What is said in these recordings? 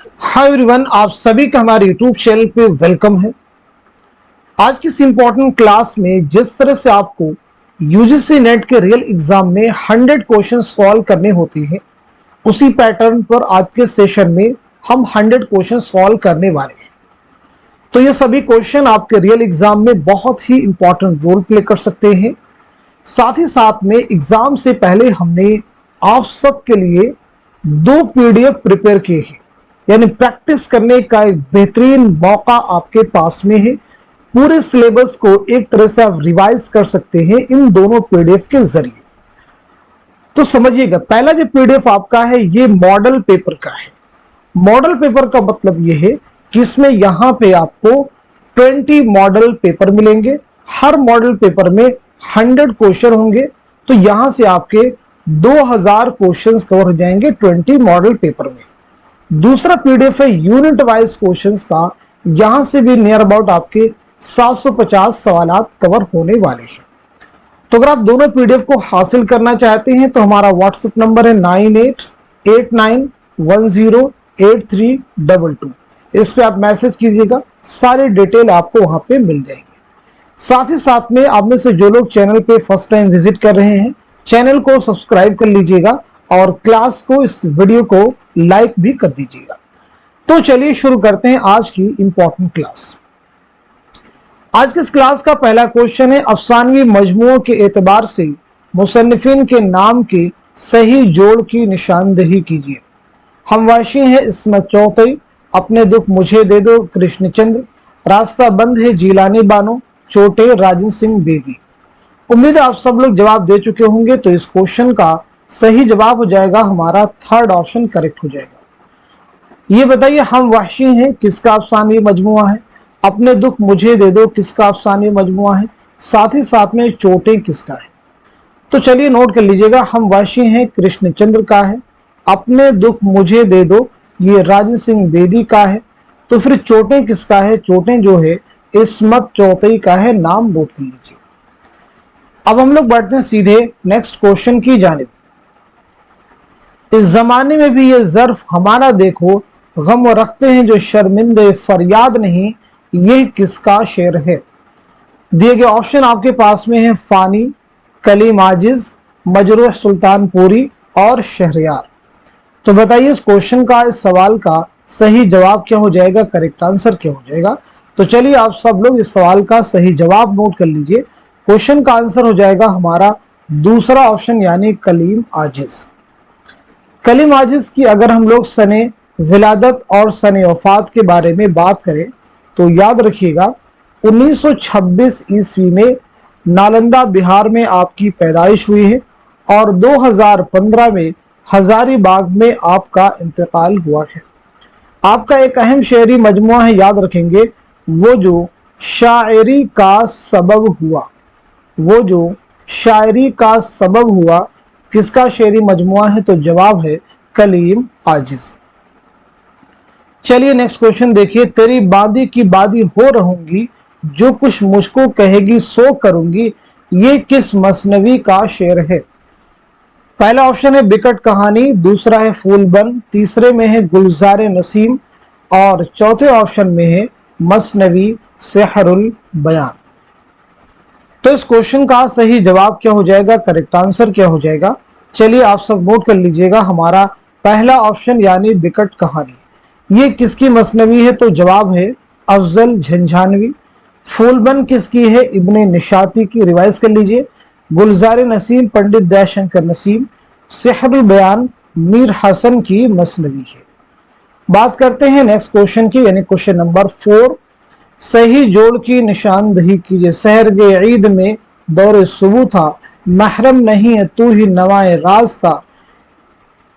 Hi everyone, आप सभी का हमारे यूट्यूब चैनल पे वेलकम है। आज की इस इम्पोर्टेंट क्लास में जिस तरह से आपको यूजीसी नेट के रियल एग्जाम में 100 क्वेश्चन सॉल्व करने होते हैं, उसी पैटर्न पर आज के सेशन में हम 100 क्वेश्चन सॉल्व करने वाले हैं। तो ये सभी क्वेश्चन आपके रियल एग्जाम में बहुत ही इंपॉर्टेंट रोल प्ले कर सकते हैं। साथ ही साथ में एग्जाम से पहले हमने आप सबके लिए 2 पीडीएफ प्रिपेयर किए हैं, यानी प्रैक्टिस करने का एक बेहतरीन मौका आपके पास में है। पूरे सिलेबस को एक तरह से आप रिवाइज कर सकते हैं इन दोनों पीडीएफ के जरिए। तो समझिएगा, पहला जो पीडीएफ आपका है ये मॉडल पेपर का है। मॉडल पेपर का मतलब ये है कि इसमें यहाँ पे आपको 20 मॉडल पेपर मिलेंगे। हर मॉडल पेपर में 100 क्वेश्चन होंगे, तो यहाँ से आपके 2000 क्वेश्चन कवर हो जाएंगे 20 मॉडल पेपर में। दूसरा पीडीएफ है यूनिट वाइज क्वेश्चंस का। यहां से भी नियर अबाउट आपके 750 सवाल कवर होने वाले हैं। तो अगर आप दोनों पीडीएफ को हासिल करना चाहते हैं तो हमारा व्हाट्सएप नंबर है 9889108322। इस पे आप मैसेज कीजिएगा, सारी डिटेल आपको वहां पे मिल जाएगी। साथ ही साथ में आप में से जो लोग चैनल पे फर्स्ट टाइम विजिट कर रहे हैं, चैनल को सब्सक्राइब कर लीजिएगा और क्लास को, इस वीडियो को लाइक भी कर दीजिएगा। तो चलिए शुरू करते हैं आज की इंपॉर्टेंट क्लास। आज की इस क्लास का पहला क्वेश्चन है, अफसानवी मजमूओं के एतबार से मुसन्निफिन के नाम के सही जोड़ की निशानदेही कीजिए। हमवाशी है इस्मत चौथई, अपने दुख मुझे दे दो कृष्णचंद्र, रास्ता बंद है जीलानी बानो, चोटे राजन सिंह बेदी। उम्मीद है आप सब लोग जवाब दे चुके होंगे। तो इस क्वेश्चन का सही जवाब हो जाएगा हमारा थर्ड ऑप्शन करेक्ट हो जाएगा। ये बताइए, हम वहशी हैं किसका अफसानवी मजमुआ है, अपने दुख मुझे दे दो किसका अफसानवी मजमुआ है, साथ ही साथ में चोटें किसका है। तो चलिए नोट कर लीजिएगा, हम वहशी हैं कृष्णचंद्र का है, अपने दुख मुझे दे दो ये राजन सिंह बेदी का है। तो फिर चोटें किसका है, चोटें जो है इस्मत चौथई का है। नाम नोट कर लीजिए। अब हम लोग बढ़ते हैं सीधे नेक्स्ट क्वेश्चन की जानिब। इस जमाने में भी ये ज़र्फ हमारा देखो, गम रखते हैं जो शर्मिंदे फरियाद नहीं, ये किसका शेर है। दिए गए ऑप्शन आपके पास में है फानी, कलीम आजिज, मजरूह सुल्तानपुरी और शहरयार। तो बताइए इस क्वेश्चन का, इस सवाल का सही जवाब क्या हो जाएगा, करेक्ट आंसर क्या हो जाएगा। तो चलिए आप सब लोग इस सवाल का सही जवाब नोट कर लीजिए। क्वेश्चन का आंसर हो जाएगा हमारा दूसरा ऑप्शन, यानी कलीम आजिज। कलीम आजिज की अगर हम लोग सने विलादत और सने वफात के बारे में बात करें तो याद रखिएगा 1926 ईस्वी में नालंदा बिहार में आपकी पैदाइश हुई है और 2015 में हजारीबाग में आपका इंतकाल हुआ है। आपका एक अहम शेरी मजमुआ है, याद रखेंगे, वो जो शायरी का सबब हुआ। वो जो शायरी का सबब हुआ किसका शेरी मजमुआ है, तो जवाब है कलीम आजिज। चलिए नेक्स्ट क्वेश्चन देखिए, तेरी बादी की बादी हो रहूंगी, जो कुछ मुझको कहेगी सो करूंगी, ये किस मसनवी का शेर है। पहला ऑप्शन है बिकट कहानी, दूसरा है फूलबन, तीसरे में है गुलजार नसीम और चौथे ऑप्शन में है मसनवी सेहरुल बयान। तो इस क्वेश्चन का सही जवाब क्या हो जाएगा, करेक्ट आंसर क्या हो जाएगा। चलिए आप सब नोट कर लीजिएगा, हमारा पहला ऑप्शन यानी बिकट कहानी ये किसकी मसनवी है, तो जवाब है अफजल झंझानवी। फूलबन किसकी है, इब्ने निशाती की, रिवाइज कर लीजिए। गुलजार नसीम पंडित दयाशंकर नसीम, सेहरुल बयान मीर हसन की मसनवी है। बात करते हैं नेक्स्ट क्वेश्चन की, यानी क्वेश्चन नंबर 4। सही जोड़ की निशानदेही कीजिए। सहर गे ईद में दौरे सुबह था, महरम नहीं है तू ही नवाए राज का,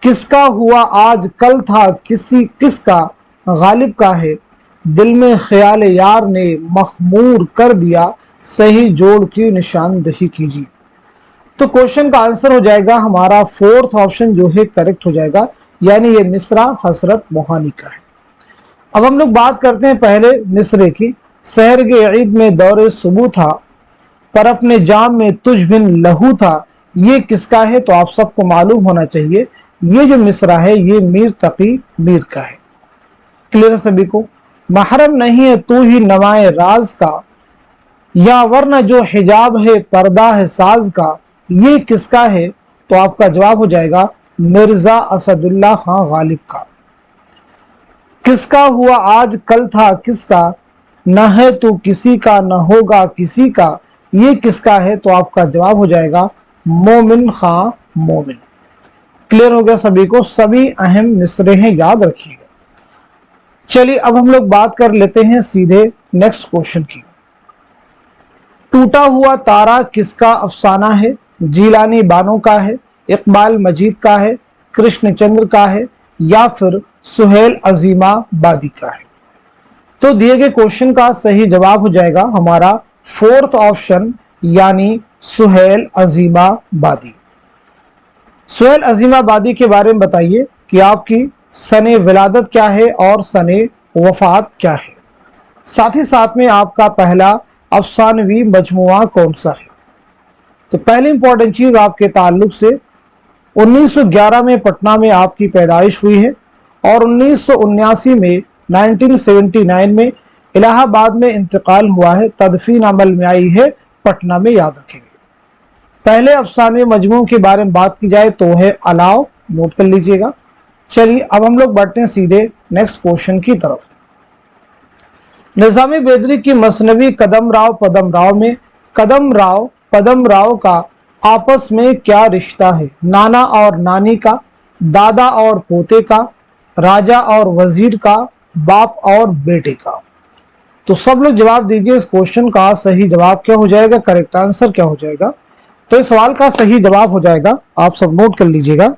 किसका हुआ आज कल था किसका गालिब का है, दिल में ख्याल यार ने मखमूर कर दिया, सही जोड़ की निशानदेही कीजिए। तो क्वेश्चन का आंसर हो जाएगा हमारा फोर्थ ऑप्शन जो है करेक्ट हो जाएगा, यानी ये मिसरा हसरत मोहानी का है। अब हम लोग बात करते हैं पहले मिसरे की। शहर के ईद में दौरे सुबह था, पर अपने जाम में तुझ बिन लहू था, ये किसका है, तो आप सबको मालूम होना चाहिए ये जो मिसरा है ये मीर तकी मीर का है। क्लियर सभी को? महरम नहीं है तू ही नवाए राज का, या वरना जो हिजाब है पर्दा है साज का, ये किसका है? तो आपका जवाब हो जाएगा मिर्जा असदुल्ला खां गालिब का। किसका हुआ आज कल था किसका, न है तू किसी का न होगा किसी का, ये किसका है? तो आपका जवाब हो जाएगा मोमिन खां मोमिन। क्लियर हो गया सभी को? सभी अहम मिसरे हैं, याद रखिएगा। चलिए अब हम लोग बात कर लेते हैं सीधे नेक्स्ट क्वेश्चन की। टूटा हुआ तारा किसका अफसाना है? जीलानी बानो का है, इकबाल मजीद का है, कृष्णचंद्र का है, या फिर सुहेल अजीमाबादी का है? तो दिए गए क्वेश्चन का सही जवाब हो जाएगा हमारा फोर्थ ऑप्शन, यानी सुहेल अजीमाबादी। सुहेल अजीमाबादी के बारे में बताइए कि आपकी सने विलादत क्या है और सने वफात क्या है। साथ ही साथ में आपका पहला अफसानवी मजमुआ कौन सा है। तो पहली इंपॉर्टेंट चीज आपके ताल्लुक से 1911 में पटना में आपकी पैदाइश हुई है और 1979 में 1979 में इलाहाबाद में इंतकाल हुआ है। तदफीन अमल में आई है पटना में, याद रखेंगे। पहले अफसाने मजमू के बारे में बात की जाए तो है अलाव, नोट कर लीजिएगा। चलिए अब हम लोग बढ़ते हैं सीधे नेक्स्ट क्वेश्चन की तरफ। निजामी बेदरी की मसनवी कदम राव पदम राव में कदम राव पदम राव का आपस में क्या रिश्ता है? नाना और नानी का, दादा और पोते का, राजा और वजीर का, बाप और बेटे का। तो सब लोग जवाब दीजिए, इस क्वेश्चन का सही जवाब क्या हो जाएगा, करेक्ट आंसर क्या हो जाएगा। तो इस सवाल का सही जवाब हो जाएगा, आप सब नोट कर लीजिएगा,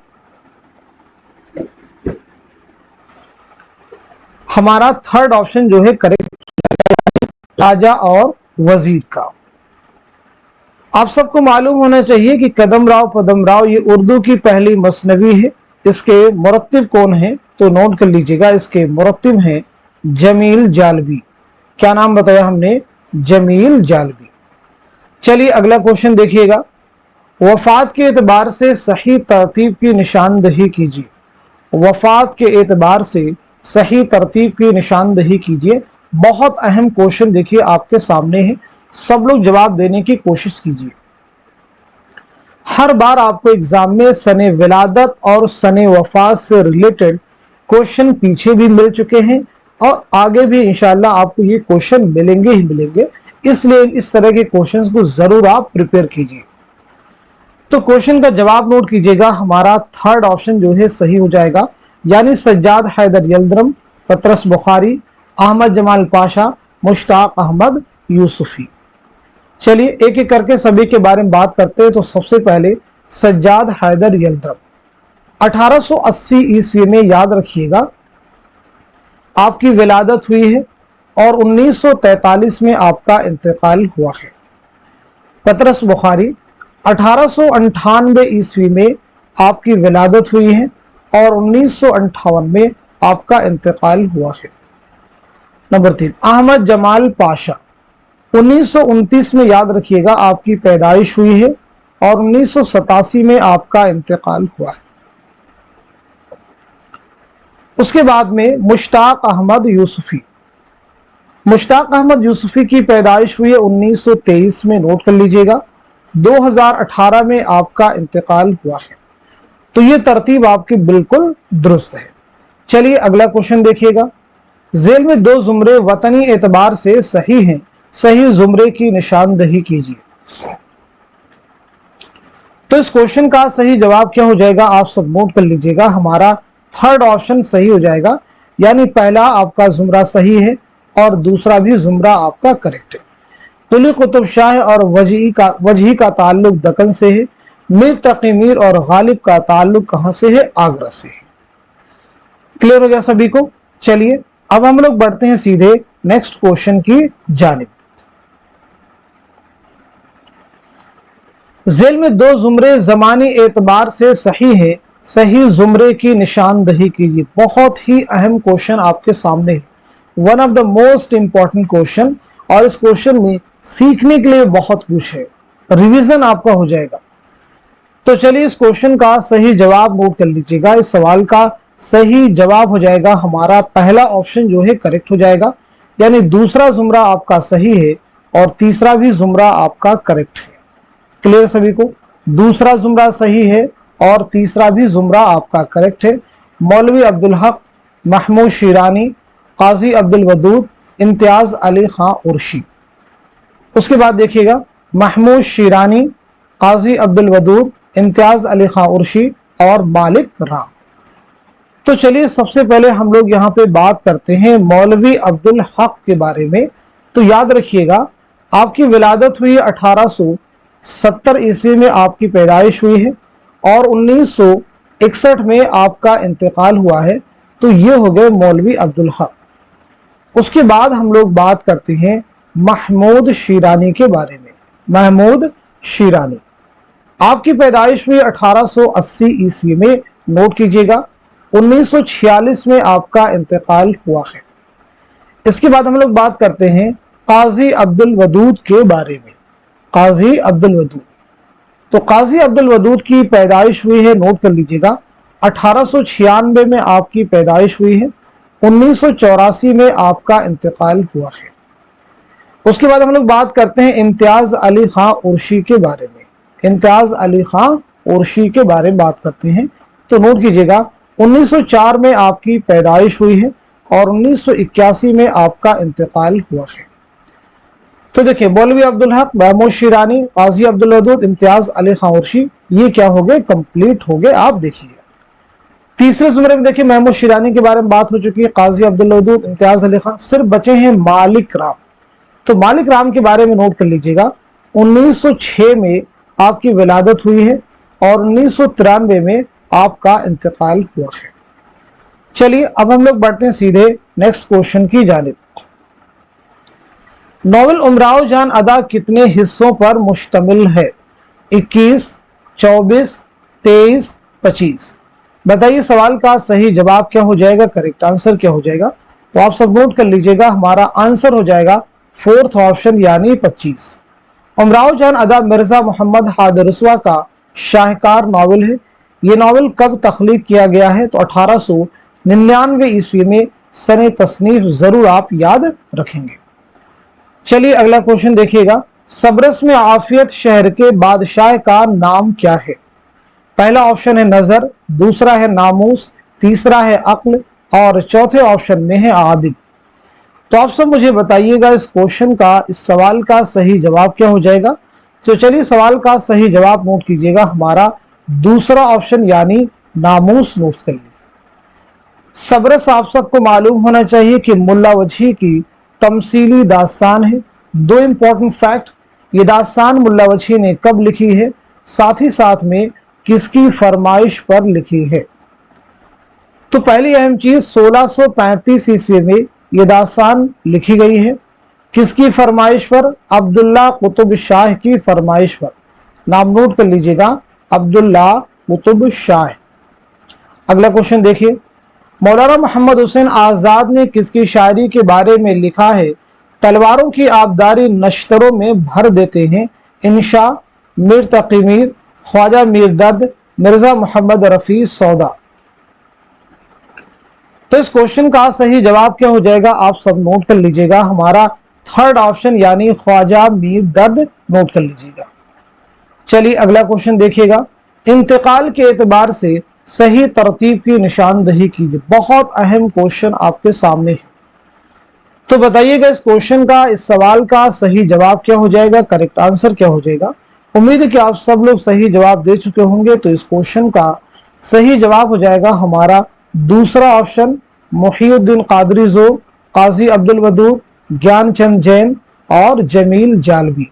हमारा थर्ड ऑप्शन जो है करेक्ट, राजा और वजीर का। आप सबको मालूम होना चाहिए कि कदम राव पदम राव ये उर्दू की पहली मसनवी है। इसके मुरत्तिब कौन है? तो नोट कर लीजिएगा, इसके मुरत्तिब हैं जमील जालबी। क्या नाम बताया हमने? जमील जालबी। चलिए अगला क्वेश्चन देखिएगा। वफात के एतबार से सही तरतीब की निशानदही कीजिए। वफात के एतबार से सही तरतीब की निशानदही कीजिए। बहुत अहम क्वेश्चन देखिए आपके सामने है, सब लोग जवाब देने की कोशिश कीजिए। हर बार आपको एग्जाम में सने विलादत और सने वफात से रिलेटेड क्वेश्चन पीछे भी मिल चुके हैं और आगे भी इंशाल्लाह आपको ये क्वेश्चन मिलेंगे ही मिलेंगे, इसलिए इस तरह के क्वेश्चंस को जरूर आप प्रिपेयर कीजिए। तो क्वेश्चन का जवाब नोट कीजिएगा, हमारा थर्ड ऑप्शन जो है सही हो जाएगा, यानी सज्जाद हैदर यल्दरम, पतरस बुखारी, अहमद जमाल पाशा, मुश्ताक अहमद यूसुफी। चलिए एक एक करके सभी के बारे में बात करते हैं। तो सबसे पहले सज्जाद हैदर यल्दरम 1880 ईस्वी में, याद रखिएगा, आपकी विलादत हुई है और 1943 में आपका इंतकाल हुआ है। पतरस बुखारी 1898 ईस्वी में आपकी विलादत हुई है और 1958 में आपका इंतकाल हुआ है। नंबर 3 अहमद जमाल पाशा 1929 में, याद रखिएगा, आपकी पैदाइश हुई है और 1987 में आपका इंतकाल हुआ है। उसके बाद में मुश्ताक अहमद यूसुफी। मुश्ताक अहमद यूसुफी की पैदाइश हुई है 1923 में, नोट कर लीजिएगा। 2018 में आपका इंतकाल हुआ है। तो ये तरतीब आपकी बिल्कुल दुरुस्त है। चलिए अगला क्वेश्चन देखिएगा। झेल में दो जुमरे वतनी एतबार से सही हैं, सही जुमरे की निशानदही कीजिए। तो इस क्वेश्चन का सही जवाब क्या हो जाएगा, आप सब नोट कर लीजिएगा, हमारा थर्ड ऑप्शन सही हो जाएगा, यानी पहला आपका जुमरा सही है और दूसरा भी जुमरा आपका करेक्ट है। कुली कुतुब शाह और वजही का ताल्लुक दक्कन से है। मीर तकी मीर और गालिब का ताल्लुक कहां से है? आगरा से है। क्लियर हो गया सभी को? चलिए अब हम लोग बढ़ते हैं सीधे नेक्स्ट क्वेश्चन की जानिब। झेल में दो जुमरे जमानी एतबार से सही है, सही जुमरे की निशानदही कीजिए। बहुत ही अहम क्वेश्चन आपके सामने है, one of the most important question, और इस क्वेश्चन में सीखने के लिए बहुत कुछ है, रिवीजन आपका हो जाएगा। तो चलिए इस क्वेश्चन का सही जवाब नोट कर लीजिएगा। इस सवाल का सही जवाब हो जाएगा हमारा पहला ऑप्शन जो है करेक्ट हो जाएगा, यानी दूसरा जुमरा आपका सही है और तीसरा भी जुमरा आपका करेक्ट है। क्लियर सभी को? दूसरा जुमरा सही है और तीसरा भी जुमरा आपका करेक्ट है। मौलवी अब्दुल हक, महमूद शिरानी, काजी अब्दुल वदूद, इम्तियाज अली खां उर्शी। उसके बाद देखिएगा महमूद शिरानी, काजी अब्दुल वदूद, इम्तियाज अली खां उर्शी और मालिक राम। तो चलिए सबसे पहले हम लोग यहाँ पे बात करते हैं मौलवी अब्दुल हक के बारे में। तो याद रखिएगा आपकी विलादत हुई 1870 ईस्वी में आपकी पैदाइश हुई है और 1961 में आपका इंतकाल हुआ है। तो ये हो गए मौलवी अब्दुल हक। उसके बाद हम लोग बात करते हैं महमूद शिरानी के बारे में। महमूद शिरानी आपकी पैदाइश हुई 1880 ईस्वी में, नोट कीजिएगा। 1946 में आपका इंतकाल हुआ है। इसके बाद हम लोग बात करते हैं काजी अब्दुल वदूद के बारे में। काजी अब्दुल वदूद, तो काजी अब्दुल वदूद की पैदाइश हुई है, नोट कर लीजिएगा, 1896 में आपकी पैदाइश हुई है, 1984 में आपका इंतकाल हुआ है। उसके बाद हम लोग बात करते हैं इम्तियाज अली खां उर्शी के बारे में। इम्तियाज अली खां उर्शी के बारे में बात करते हैं, तो नोट कीजिएगा 1904 में आपकी पैदाइश हुई है और 1981 में आपका इंतकाल हुआ है। तो देखिए मौलवी अब्दुल हक, महमूद शिरानी, काजी अब्दुल वदूद, इम्तियाज अली खां उर्शी, ये क्या हो गए? कंप्लीट हो गए। आप देखिए तीसरे जुमरे में देखिए महमूद शिरानी के बारे में बात हो चुकी है, काजी अब्दुल वदूद, इम्तियाज अली खां, सिर्फ बचे हैं मालिक राम। तो मालिक राम के बारे में नोट कर लीजिएगा 1906 में आपकी विलादत हुई है और 1993 में आपका इंतकाल हुआ है। चलिए अब हम लोग बढ़ते हैं सीधे नेक्स्ट क्वेश्चन की जानिब। नॉवेल उमराव जान अदा कितने हिस्सों पर मुश्तमिल है? 21, 24, 23, 25। बताइए सवाल का सही जवाब क्या हो जाएगा, करेक्ट आंसर क्या हो जाएगा? तो आप सब नोट कर लीजिएगा, हमारा आंसर हो जाएगा फोर्थ ऑप्शन यानी 25। उमराव जान अदा मिर्जा मोहम्मद हायदर रसवा का शाहकार नावल है। ये नावल कब तख्लीक किया गया है? तो 1899 ईस्वी में सने तसनीफ जरूर आप याद रखेंगे। चलिए अगला क्वेश्चन देखिएगा, सब्रस में आफियत शहर के बादशाह का नाम क्या है? पहला ऑप्शन है नजर, दूसरा है नामूस, तीसरा है अक्ल और चौथे ऑप्शन में है आबिद। तो आप सब मुझे बताइएगा इस क्वेश्चन का, इस सवाल का सही जवाब क्या हो जाएगा? तो चलिए सवाल का सही जवाब नोट कीजिएगा, हमारा दूसरा ऑप्शन यानी नामूस नोट कर लीजिए। सब्रस आप सबको मालूम होना चाहिए कि मुल्ला वजही की तमसीली दास्तान है। दो इंपॉर्टेंट फैक्ट, ये दास्तान मुल्ला वजही ने कब लिखी है, साथ ही साथ में किसकी फरमाइश पर लिखी है? तो पहली अहम चीज 1635 ईस्वी में ये दास्तान लिखी गई है। किसकी फरमाइश पर? अब्दुल्ला कुतुब शाह की फरमाइश पर। नाम नोट कर लीजिएगा, अब्दुल्ला कुतुब शाह। अगला क्वेश्चन देखिए, मौलाना मोहम्मद हुसैन आजाद ने किसकी शायरी के बारे में लिखा है? तलवारों की आबदारी नश्तरों में भर देते हैं इंशा, मीर तकी मीर, ख्वाजा मीर दर्द, मिर्जा मोहम्मद रफी सौदा। तो इस क्वेश्चन का सही जवाब क्या हो जाएगा? आप सब नोट कर लीजिएगा, हमारा थर्ड ऑप्शन यानी ख्वाजा मीर दर्द नोट कर लीजिएगा। चलिए अगला क्वेश्चन देखिएगा, इंतकाल के एतबार से सही तरतीब की निशानदही कीजिए। बहुत अहम क्वेश्चन आपके सामने है, तो बताइएगा इस क्वेश्चन का, इस सवाल का सही जवाब क्या हो जाएगा, करेक्ट आंसर क्या हो जाएगा? उम्मीद है कि आप सब लोग सही जवाब दे चुके होंगे। तो इस क्वेश्चन का सही जवाब हो जाएगा हमारा दूसरा ऑप्शन मुहिउद्दीन कादरी ज़ोर, काजी अब्दुल वदूद, ज्ञानचंद जैन और जमील जालवी।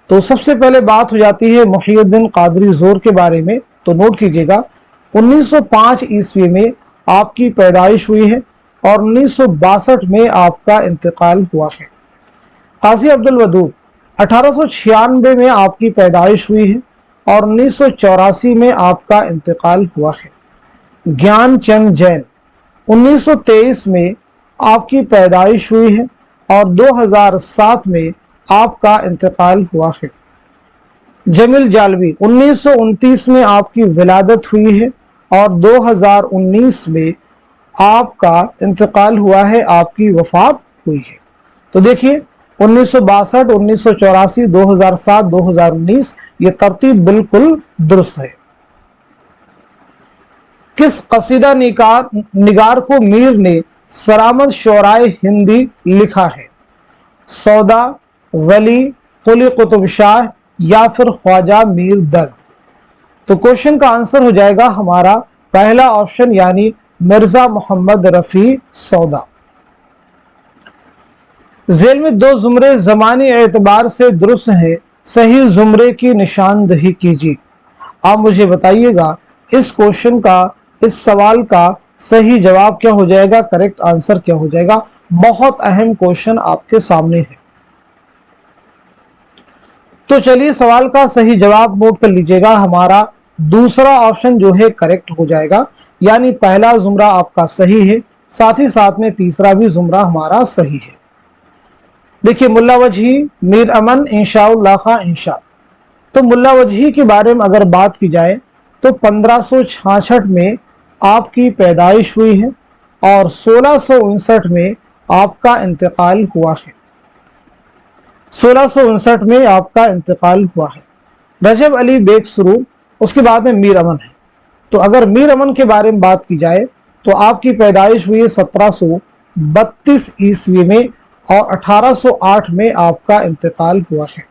तो सबसे पहले बात हो जाती है मुहिउद्दीन कादरी ज़ोर के बारे में। तो नोट कीजिएगा 1905 ईस्वी में आपकी पैदाइश हुई है और 1962 में आपका इंतकाल हुआ है। काजी अब्दुल वदूद 1896 में आपकी पैदाइश हुई है और 1984 में आपका इंतकाल हुआ है। ज्ञानचंद जैन 1923 में आपकी पैदाइश हुई है और 2007 में आपका इंतकाल हुआ है। जमील जालवी 1929 में आपकी विलादत हुई है और 2019 में आपका इंतकाल हुआ है, आपकी वफात हुई है। तो देखिए 1962, 1984, 2007, 2019 ये तरतीब बिल्कुल दुरुस्त है। किस कसीदा निगार को मीर ने सरामद शोराए हिंदी लिखा है? सौदा, वली, कुली कुतुब शाह या फिर ख्वाजा मीर दर्द? तो क्वेश्चन का आंसर हो जाएगा हमारा पहला ऑप्शन यानी मिर्जा मोहम्मद रफी सौदा। झेल में दो जुमरे ज़मानी एतबार से दुरुस्त हैं, सही जुमरे की निशानदही कीजिए। आप मुझे बताइएगा इस क्वेश्चन का, इस सवाल का सही जवाब क्या हो जाएगा, करेक्ट आंसर क्या हो जाएगा। बहुत अहम क्वेश्चन आपके सामने है। तो चलिए सवाल का सही जवाब नोट कर लीजिएगा। हमारा दूसरा ऑप्शन जो है करेक्ट हो जाएगा, यानी पहला जुमरा आपका सही है, साथ ही साथ में तीसरा भी जुमरा हमारा सही है। देखिए मुल्ला वजही, मीर अमन, इंशाउल्लाह खां इंशा। तो मुल्ला वजही के बारे में अगर बात की जाए तो 1566 में आपकी पैदाइश हुई है और 1659 में आपका इंतकाल हुआ है। 1659 में आपका इंतकाल हुआ है। रजब अली बेग सुरूर, उसके बाद में मीर अमन है। तो अगर मीर अमन के बारे में बात की जाए तो आपकी पैदाइश हुई है 1732 ईस्वी में और 1808 में आपका इंतकाल हुआ है।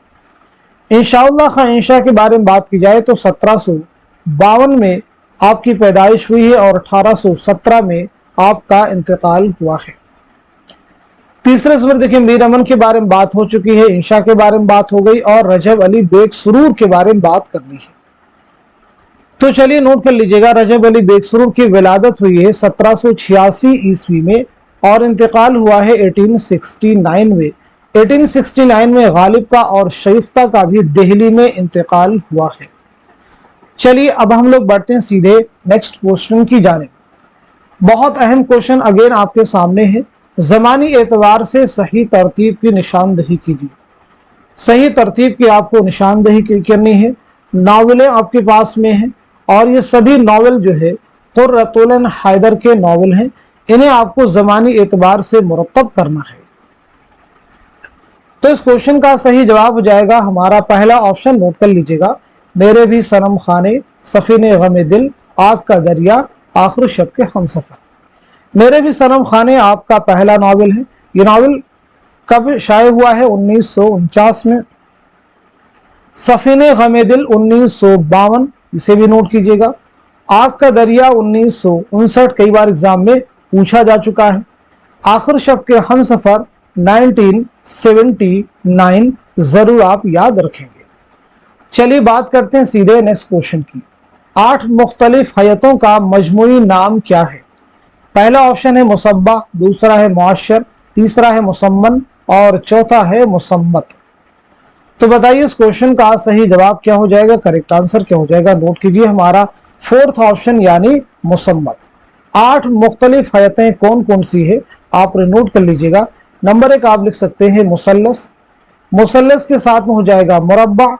इंशाअल्लाह खां इंशा के बारे में बात की जाए तो 1752 में आपकी पैदाइश हुई है और 1817 में आपका इंतकाल हुआ है। तीसरे जुमरे देखिए मीर अमन के बारे में बात हो चुकी है, इंशा के बारे में बात हो गई और रजब अली बेग सुरूर के बारे में बात करनी है। तो चलिए नोट कर लीजिएगा, रजब अली बेग सुरूर की विलादत हुई है 1786 ईस्वी में और इंतकाल हुआ है 1869 में। 1869 में गालिब का और शरीफ्ता का भी दिल्ली में इंतकाल हुआ है। चलिए अब हम लोग बढ़ते हैं सीधे नेक्स्ट क्वेश्चन की जानिब। बहुत अहम क्वेश्चन अगेन आपके सामने है। ज़मानी एतबार से सही तरतीब की निशानदही कीजिए। सही तरतीब की आपको निशानदही करनी है। नावलें आपके पास में हैं और ये सभी नावल जो है कुर्रतुल हैदर के नावल हैं। इन्हें आपको ज़मानी एतबार से मुरतब करना है। तो इस क्वेश्चन का सही जवाब हो जाएगा हमारा पहला ऑप्शन, नोट कर लीजिएगा, मेरे भी सनम खाने, सफीने गमे दिल, आग का दरिया, आखिर शब के हमसफर। मेरे भी सनम खाने आपका पहला नावल है। ये नावल कब शाये हुआ है? 1949 में। सफीने गमे दिल 1952, इसे भी नोट कीजिएगा। आग का दरिया 1959, कई बार एग्जाम में पूछा जा चुका है। आखिर शब के हमसफर 1979, जरूर आप याद रखेंगे। चलिए बात करते हैं सीधे नेक्स्ट क्वेश्चन की। 8 मुख्तलिफ हयतों का मजमूई नाम क्या है? पहला ऑप्शन है मुसब्बा, दूसरा है मुअश्शर, तीसरा है मुसम्मन और चौथा है मुसम्मत। तो बताइए इस क्वेश्चन का सही जवाब क्या हो जाएगा, करेक्ट आंसर क्या हो जाएगा। नोट कीजिए हमारा फोर्थ ऑप्शन यानी मुसम्मत। 8 मुख्तलिफ हयतें कौन कौन सी है आपने नोट कर लीजिएगा। नंबर 1 आप लिख सकते हैं मुसल्लस, मुसल्लस के साथ में हो जाएगा मुरब्बा,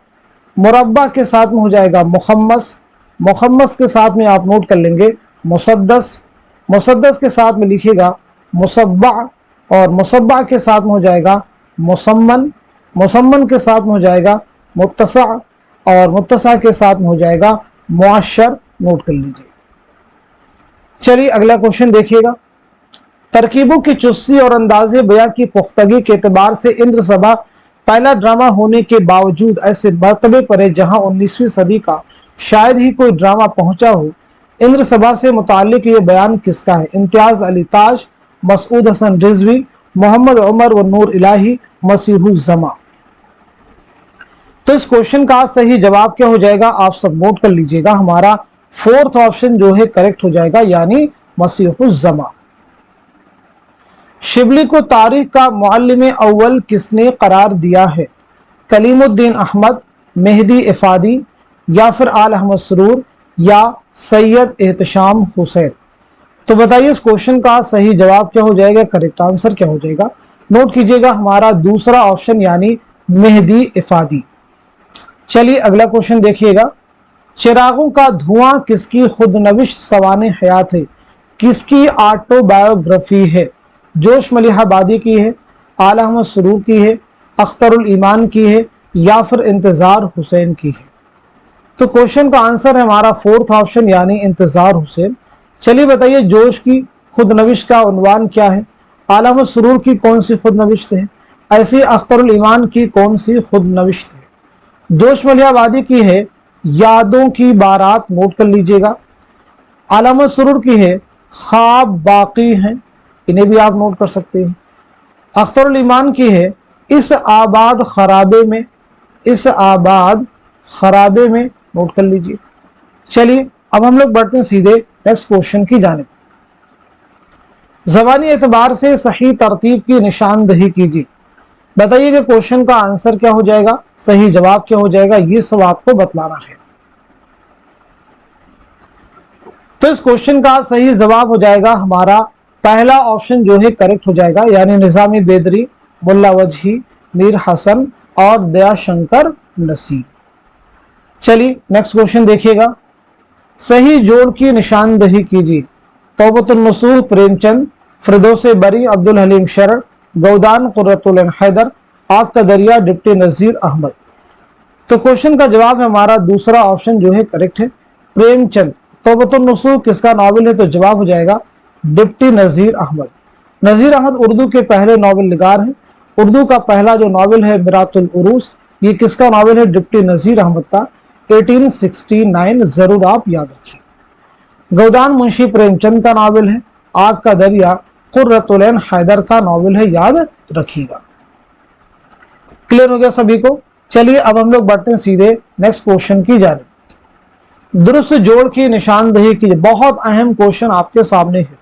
मुरब्बा के साथ में हो जाएगा मुखम्मस, मुखम्मस के साथ में आप नोट कर लेंगे मुसद्दस, मुसद्दस के साथ में लिखिएगा मुसब्बा और मुसब्बा के साथ में हो जाएगा मुसम्मन, मुसम्मन के साथ में हो जाएगा मुत्तसा और मुत्तसा के साथ में हो जाएगा मुअश्शर। नोट कर लीजिए। चलिए अगला क्वेश्चन देखिएगा। तरकीबों की चुस्ती और अंदाजे बयां की पुख्तगी के एतबार से इंद्र सभा पहला ड्रामा होने के बावजूद ऐसे मर्तबे पर है जहां 19वीं सदी का शायद ही कोई ड्रामा पहुंचा हो। इंद्र सभा से मुताल्लिक ये बयान किसका है? इम्तियाज अली ताज, मसूद हसन रिजवी, मोहम्मद उमर व नूर इलाही, मसीहुज़्ज़मा। तो इस क्वेश्चन का सही जवाब क्या हो जाएगा आप सब नोट कर लीजिएगा। हमारा फोर्थ ऑप्शन जो है करेक्ट हो जाएगा यानी मसीहुज़्ज़मा। शिबली को तारीख का मुअल्लिम अव्वल किसने करार दिया है? कलीमुद्दीन अहमद, मेहदी इफादी या फिर आल अहमद सरूर या सैयद एहतशाम हुसैन। तो बताइए इस क्वेश्चन का सही जवाब क्या हो जाएगा, करेक्ट आंसर क्या हो जाएगा। नोट कीजिएगा हमारा दूसरा ऑप्शन यानी मेहदी इफादी। चलिए अगला क्वेश्चन देखिएगा। चिरागों का धुआं किसकी खुदनविश सवाने हयात है, किसकी ऑटोबायोग्राफी है? जोश मलिहाबादी की है, आला अहमद सुरूर की है, अख्तरुल ईमान की है, या फिर इंतजार हुसैन की है? तो क्वेश्चन का आंसर है हमारा फोर्थ ऑप्शन यानी इंतजार हुसैन। चलिए बताइए जोश की खुदनविश का उन्वान क्या है? आला अहमद सुरूर की कौन सी खुदनविश्त है? ऐसी अख्तरुल ईमान की कौन सी खुदनविश्त है? जोश मलिहाबादी की है यादों की बारात, नोट कर लीजिएगा। आला अहमद सुरूर की है ख्वाब बाकी हैं, इन्हें भी आप नोट कर सकते हैं। अख्तरुल ईमान की है इस आबाद खराबे में, इस आबाद खराबे में, नोट कर लीजिए। चलिए अब हम लोग बढ़ते हैं सीधे नेक्स्ट क्वेश्चन की जानिब। ज़बानी एतबार से सही तरतीब की निशानदही कीजिए। बताइए कि क्वेश्चन का आंसर क्या हो जाएगा, सही जवाब क्या हो जाएगा, ये सब आपको बतलाना है। तो इस क्वेश्चन का सही जवाब हो जाएगा हमारा पहला ऑप्शन जो है करेक्ट हो जाएगा, यानी निजामी बेदरी, मुल्ला वजही, मीर हसन और दयाशंकर नसीब। चलिए नेक्स्ट क्वेश्चन देखिएगा। सही जोड़ की निशानदही कीजिए। तौबतुन नसूह प्रेमचंद, फिरदौस बरी अब्दुल हलीम शरण, गौदान कुर्रतुल ऐन हैदर, आग का दरिया डिप्टी नज़ीर अहमद। तो क्वेश्चन का जवाब है हमारा दूसरा ऑप्शन जो है करेक्ट है, प्रेमचंद। तौबतुन नसूह किसका नावल है? तो जवाब हो जाएगा डिप्टी नज़ीर अहमद। नज़ीर अहमद उर्दू के पहले नावल निगार हैं। उर्दू का पहला जो नावल है मिरातुल उरूस, ये किसका नावल है? डिप्टी नज़ीर अहमद का, 1869, जरूर आप याद रखिए। गौदान मुंशी प्रेमचंद का नावल है। आग का दरिया कुर्रतुल ऐन हैदर का नावल है, याद रखिएगा। क्लियर हो गया सभी को? चलिए अब हम लोग बढ़ते हैं सीधे नेक्स्ट क्वेश्चन की जानिब। दुरुस्त जोड़ की निशानदही की, बहुत अहम क्वेश्चन आपके सामने है।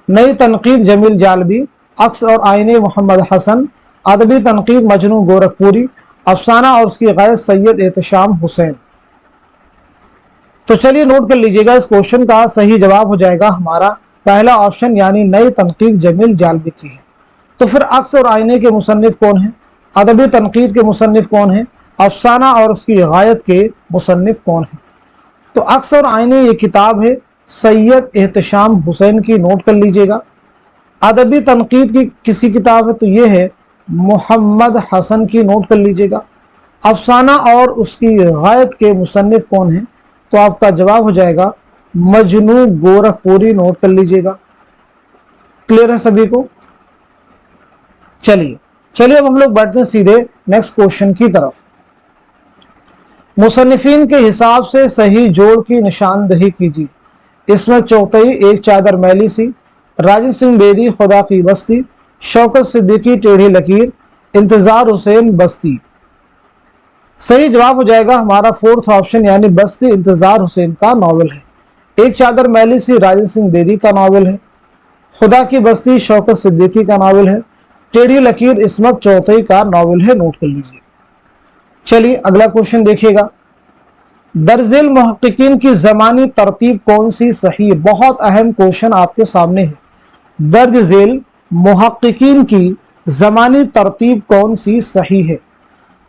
नई तनकीद जमील जालबी, अक्स और आईने मोहम्मद हसन, अदबी तनकीद मजनू गोरखपुरी, अफसाना और उसकी गैर सैयद एहतशाम हुसैन। तो चलिए नोट कर लीजिएगा, इस क्वेश्चन का सही जवाब हो जाएगा हमारा पहला ऑप्शन यानी नई तनकीद जमील जालबी की है। तो फिर अक्स और आईने के मुसन्निफ कौन है? अदबी तनकीद के मुसन्निफ कौन है? अफसाना और उसकी गायत के मुसन्निफ कौन है? तो अक्स और आईने ये किताब है सैयद एहतशाम हुसैन की, नोट कर लीजिएगा। अदबी तनकीद की किसी किताब है? तो ये है मोहम्मद हसन की, नोट कर लीजिएगा। अफसाना और उसकी गायत के मुसन्निफ कौन है? तो आपका जवाब हो जाएगा मजनू गोरखपुरी, नोट कर लीजिएगा। क्लियर है सभी को? चलिए अब हम लोग बढ़ते हैं सीधे नेक्स्ट क्वेश्चन की तरफ। मुसन्निफीन के हिसाब से सही जोड़ की निशानदही कीजिए। इसमें चौथई एक चादर मैली सी, राजेंद्र सिंह बेदी खुदा की बस्ती, शौकत सिद्दीकी टेढ़ी लकीर, इंतजार हुसैन बस्ती। सही जवाब हो जाएगा हमारा फोर्थ ऑप्शन यानी बस्ती इंतजार हुसैन का नावल है। एक चादर मैली सी राजेंद्र सिंह बेदी का नावल है। खुदा की बस्ती शौकत सिद्दीकी का नावल है। टेढ़ी लकीर इस्मत चौथई का नावल है, नोट कर लीजिए। चलिए अगला क्वेश्चन देखिएगा। दर्जेल मुहक्किकीन की ज़मानी तरतीब कौन सी सही? बहुत अहम क्वेश्चन आपके सामने है। दर्ज झेल मुहक्किकीन की ज़मानी तरतीब कौन सी सही है?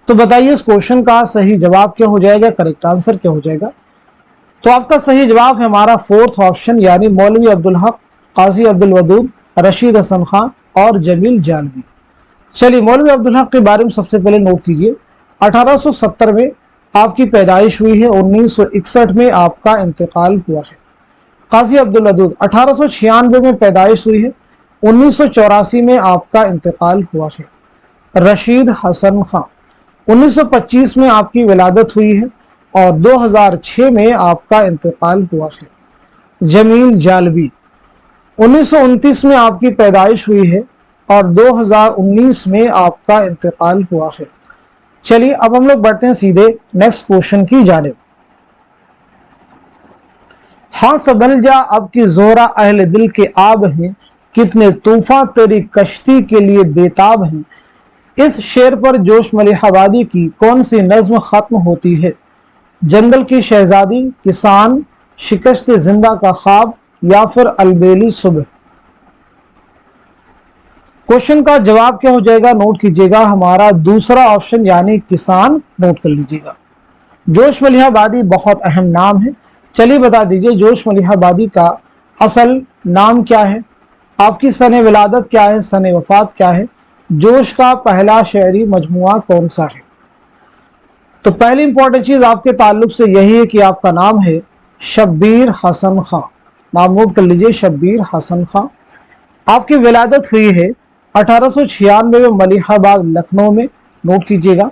तो बताइए इस क्वेश्चन का सही जवाब क्या हो जाएगा, करेक्ट आंसर क्या हो जाएगा? तो आपका सही जवाब है हमारा फोर्थ ऑप्शन यानी मौलवी अब्दुल हक, काजी अब्दुल वदूद, रशीद हसन खान और जमील जालबी। चलिए मौलवी अब्दुल हक के बारे में सबसे पहले नोट कीजिए। 1870 में आपकी पैदाइश हुई है, 1961 में आपका इंतकाल हुआ है। काजी अब्दुल वदूद 1896 में पैदाइश हुई है, 1984 में आपका इंतकाल हुआ है। रशीद हसन खान 1925 में आपकी विलादत हुई है और 2006 में आपका इंतकाल हुआ है। जमील जालबी 1929 में आपकी पैदाइश हुई है और 2019 में आपका इंतकाल हुआ है। चलिए अब हम लोग बढ़ते हैं सीधे नेक्स्ट क्वेश्चन की जानिब। हाँ संभल जा अब की जोहरा अहले दिल के आब हैं, कितने तूफान तेरी कश्ती के लिए बेताब हैं। इस शेर पर जोश मलिहाबादी की कौन सी नज्म खत्म होती है? जंगल की शहजादी, किसान, शिकस्त जिंदा का ख्वाब या फिर अलबेली सुबह। क्वेश्चन का जवाब क्या हो जाएगा, नोट कीजिएगा, हमारा दूसरा ऑप्शन यानी किसान, नोट कर लीजिएगा। जोश मलिहा आबादी बहुत अहम नाम है। चलिए बता दीजिए जोश मलिहा आबादी का असल नाम क्या है, आपकी सन विलादत क्या है, सन वफात क्या है, जोश का पहला शेरी मजमुआ कौन सा है। तो पहली इंपॉर्टेंट चीज आपके ताल्लुक से यही है कि आपका नाम है शब्बीर हसन खां। नाम नोट कर लीजिए, शब्बीर हसन खां। आपकी विलादत हुई है 1896 में मलिहाबाद लखनऊ में, नोट कीजिएगा।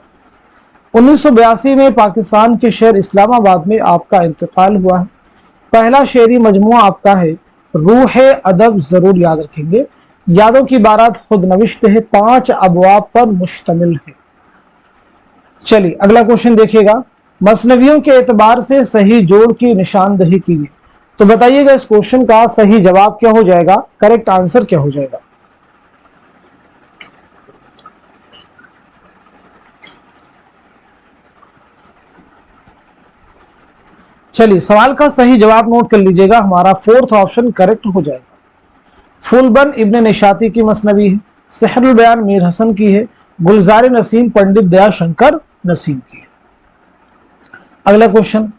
1982 में पाकिस्तान के शहर इस्लामाबाद में आपका इंतकाल हुआ है। पहला शेरी मजमुआ आपका है रूह अदब, जरूर याद रखेंगे। यादों की बारात खुद नविश्त है, 5 अबवाब पर मुश्तमिल है। चलिए अगला क्वेश्चन देखिएगा, मसनवियों के एतबार से सही जोड़ की निशानदही कीजिए। तो बताइएगा इस क्वेश्चन का सही जवाब क्या हो जाएगा, करेक्ट आंसर क्या हो जाएगा। चलिए सवाल का सही जवाब नोट कर लीजिएगा, हमारा फोर्थ ऑप्शन करेक्ट हो जाएगा। फूलबन इब्न निशाती की मसनवी है, सहरुल बयान मीर हसन की है, गुलजार नसीम पंडित दयाशंकर नसीम की है। अगला क्वेश्चन,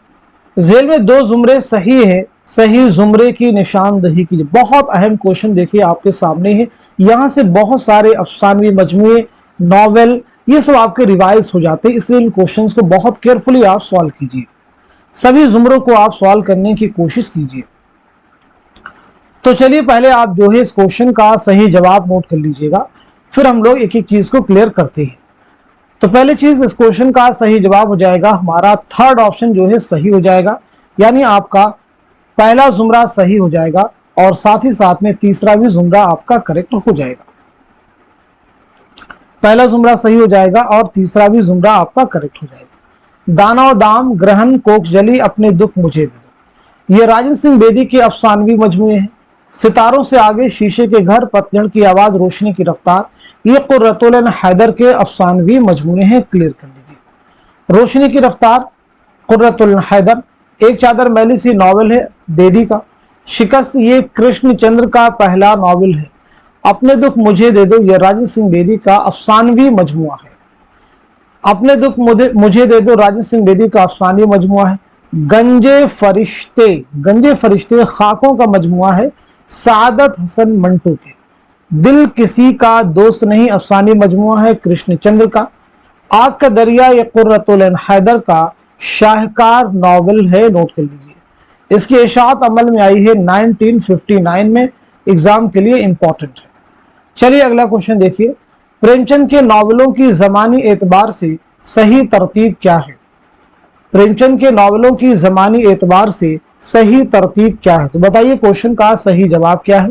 जेल में 2 जुमरे सही है, सही जुमरे की निशानदही कीजिए। बहुत अहम क्वेश्चन देखिए आपके सामने है, यहां से बहुत सारे अफसानवी मजमुए, नॉवेल, ये सब आपके रिवाइज हो जाते हैं, इसलिए इन क्वेश्चंस को बहुत केयरफुली आप सॉल्व कीजिए, सभी जुमरों को आप सॉल्व करने की कोशिश कीजिए। तो चलिए पहले आप जो है इस क्वेश्चन का सही जवाब नोट कर लीजिएगा, फिर हम लोग एक एक चीज को क्लियर करते हैं। तो पहली चीज, इस क्वेश्चन का सही जवाब हो जाएगा हमारा थर्ड ऑप्शन जो है सही हो जाएगा, यानी आपका पहला जुमरा सही हो जाएगा और साथ ही साथ में तीसरा भी जुमरा आपका करेक्ट हो जाएगा। पहला जुमरा सही हो जाएगा और तीसरा भी जुमरा आपका करेक्ट हो जाएगा। दाना और दाम, ग्रहण, कोकजली, अपने दुख मुझे दे दो, ये राजन सिंह बेदी के अफसानवी मजमुए हैं। सितारों से आगे, शीशे के घर, पतझड़ की आवाज, रोशनी की रफ्तार, ये कुर्रतुल ऐन हैदर के अफसानवी मजमूए हैं, क्लियर कर लीजिए। रोशनी की रफ्तार, कुर्रतुल ऐन हैदर। एक चादर मैली सी नॉवल है बेदी का। शिकस्त, ये कृष्ण चंद्र का पहला नॉवल है। अपने दुख मुझे दे दो, ये राजन सिंह बेदी का अफसानवी मजमुआ है। अपने दुख मुझे दे दो राजन सिंह बेदी का अफसानवी मजमुआ है। गंजे फरिश्ते, गंजे फरिश्ते खाकों का मजमुआ है सादत हसन मंटू के। दिल किसी का दोस्त नहीं, अफसानी मजमुआ है कृष्णचंद्र का। आग का दरिया, ये कुर्रतुल ऐन हैदर का शाहकार नॉवल है, नोट कर लीजिए। इसकी इशाअत अमल में आई है 1959 में, एग्जाम के लिए इंपॉर्टेंट है। चलिए अगला क्वेश्चन देखिए, प्रेमचंद के नॉवलों की जमानी एतबार से सही तरतीब क्या है। प्रेमचंद के नॉवलों की जमानी एतबार से सही तरतीब क्या है। तो बताइए क्वेश्चन का सही जवाब क्या है।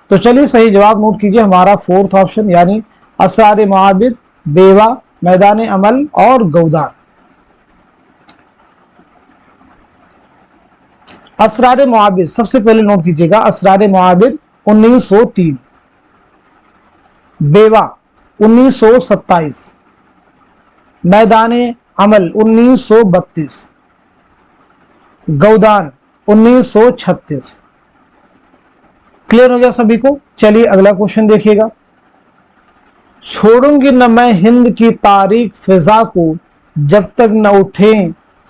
तो चलिए सही जवाब नोट कीजिए, हमारा फोर्थ ऑप्शन यानी असरार मुआबिद, बेवा, मैदान अमल और गौदान। असरार मुआबिद सबसे पहले नोट कीजिएगा, असरार मुआबिद 1903, बेवा 1927, मैदान अमल 1932, गौदान 1936। क्लियर हो गया सभी को। चलिए अगला क्वेश्चन देखिएगा, छोड़ूंगी न मैं हिंद की तारीख फिजा को, जब तक न उठे